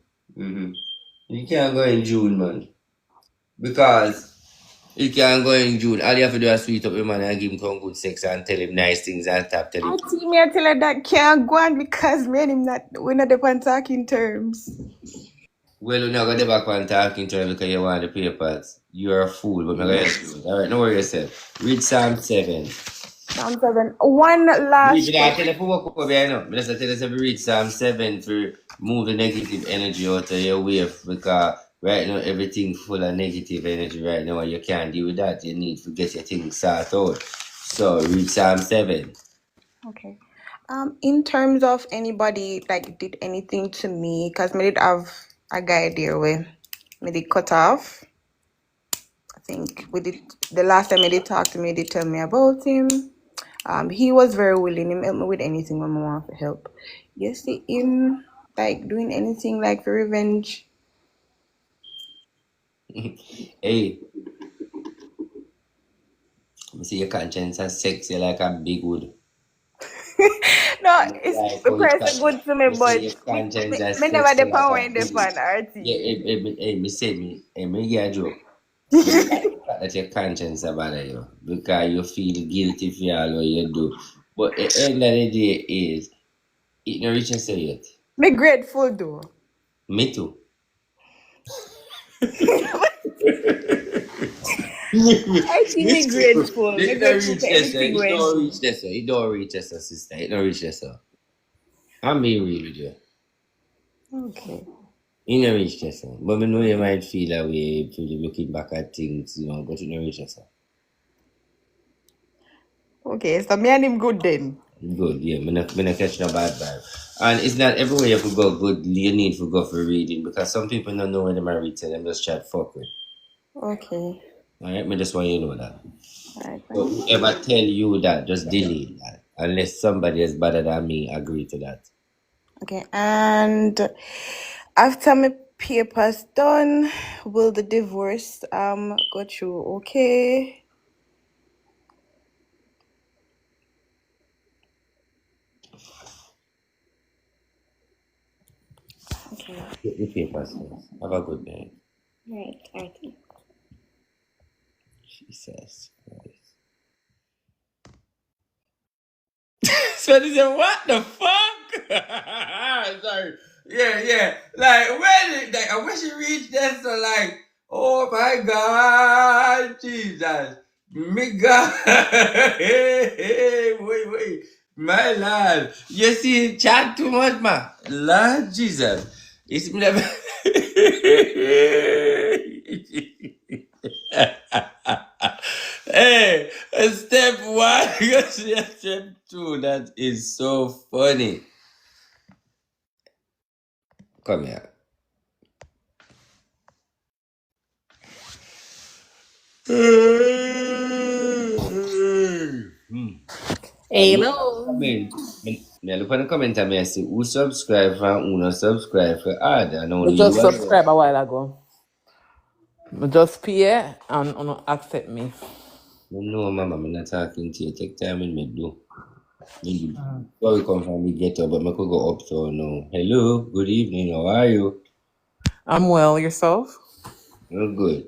can't go in June, man. Because you can't go in June. All you have to do is sweet up your man and give him some good sex and tell him nice things and stop telling him. RT, me I tell her that can't go on because me and him we're not upon talking terms. Well, you're not going to back on talking to him because you want the papers. You're a fool, but I'm going to help you. Alright, don't worry yourself. Read Psalm 7. Psalm 7. One last Read, I tell question. you for work over here, no. But I tell you to read Psalm 7 for move the negative energy out of your way because right now everything full of negative energy right now and you can't deal with that. You need to get your things sorted out. So read Psalm 7. Okay. In terms of anybody like did anything to me, because I did have a guy there where me did cut off. I think we did the last time he did talk to me, they tell me about him. He was very willing. He help me with anything when I want to help. You see him like doing anything like for revenge? Hey, I see your conscience as sexy like a big wood. No, Me it's like the how you person good to me, me see but your conscience as me never sexy the like power a in the big wood. fan RT. Yeah, me say me, me get a joke. Me like the fact that your conscience about you because you feel guilty for all what you do. But at the end of the day is it not reach us yet. Me grateful though. Me too. I think Me me too. grateful. Me It don't grateful reach for this. anything It we don't do. reach this. It don't reach this, sister. It don't reach this. I'm being real with you. Okay. It don't reach this. But I know you might feel that way if you're looking back at things, but it don't reach this. Okay, so me and him good then. Good, yeah. Me not catch no bad vibe. And it's not everywhere you could go good, you need to go for reading because some people don't know where they might read to them just chat fuck with. Okay. Alright, me just want you to know that. Alright, So thank whoever tell you that, just delete that. Unless somebody is better than me agree to that. Okay, and after my papers done, will the divorce go through? Okay. Okay. Get the papers first. Have a good night. Right. Okay. Jesus Christ. So they said, what the fuck? Sorry. Yeah. Like, like, I wish you reached that, so like, oh my God, Jesus. Me God. Wait. My Lord. You see, chat too much, man. Lord Jesus. It's never. Hey, step one, step two. That is so funny. Come here. And Hey, look at the Mo. comment. Me look at the comment and me say who subscribe and who not subscribe for ad and I only you just alone. subscribed a while ago. I just pay and accept me. No, mama, I'm not talking to you. Take time with me, do. Maybe. Where we come from, we get up, but I could go up so no. Hello, good evening, how are you? I'm well. Yourself? You're good.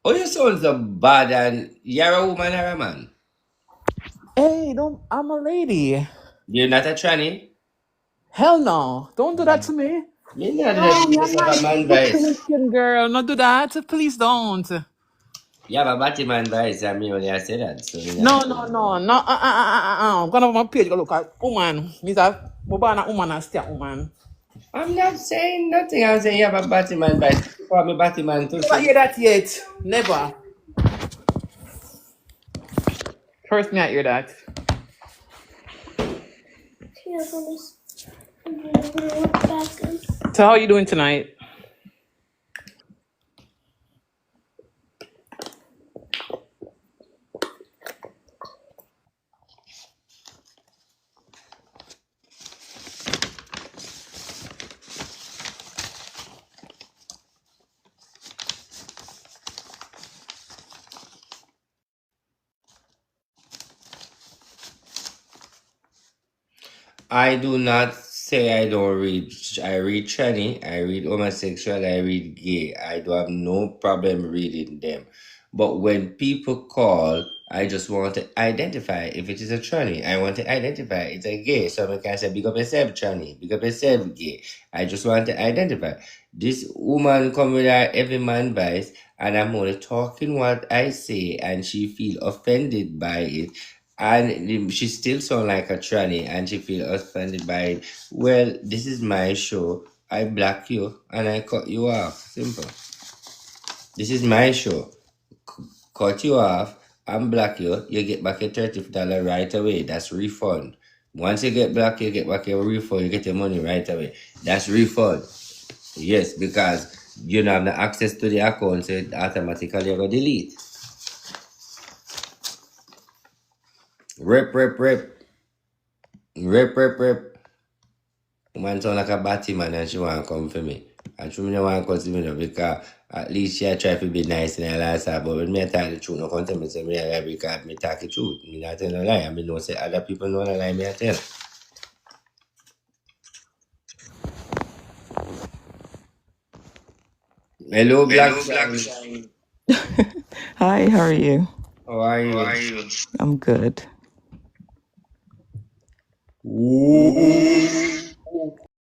Oh, your sounds so bad and you're a woman or a man? Hey, don't. I'm a lady. You're not a tranny? Hell no! Don't do that to me. Me not that No, you you're just have a nice. man Good voice. Christian girl. Not do that. Please don't. You have a Batman voice and me only I say that, so me not. No. I'm gonna have my page go look at woman. Means that born a woman and stay a woman. I'm not saying nothing, I'm saying you have a Batman voice. You call me Batman too, Never see? hear that yet. Never. First me I hear that. So how you doing tonight? I do not say I don't read. I read tranny, I read homosexual, I read gay. I do have no problem reading them. But when people call, I just want to identify if it is a tranny. I want to identify it's a gay. So I can say, big up yourself, tranny, big up yourself, gay. I just want to identify. This woman come with her every man vice, and I'm only talking what I say, and she feel offended by it. And she still sound like a tranny and she feel offended by it. Well, this is my show. I block you and I cut you off. Simple. This is my show. Cut you off and block you. You get back your $30 right away. That's refund. Once you get blocked, you get back your refund. You get your money right away. That's refund. Yes, because you don't have the access to the account, so it automatically go delete. Rip. Woman sound like a batty man and she want to come for me. And she don't want to come to me now because at least she try to be nice in her last time. But when me talk the truth, no come tell me say me a lie because me talk the truth. Me not tell no lie. I mean know say other people know the lie me I tell. Hello, Black Shine. Hi, how are you? How are you? I'm good. Ooh.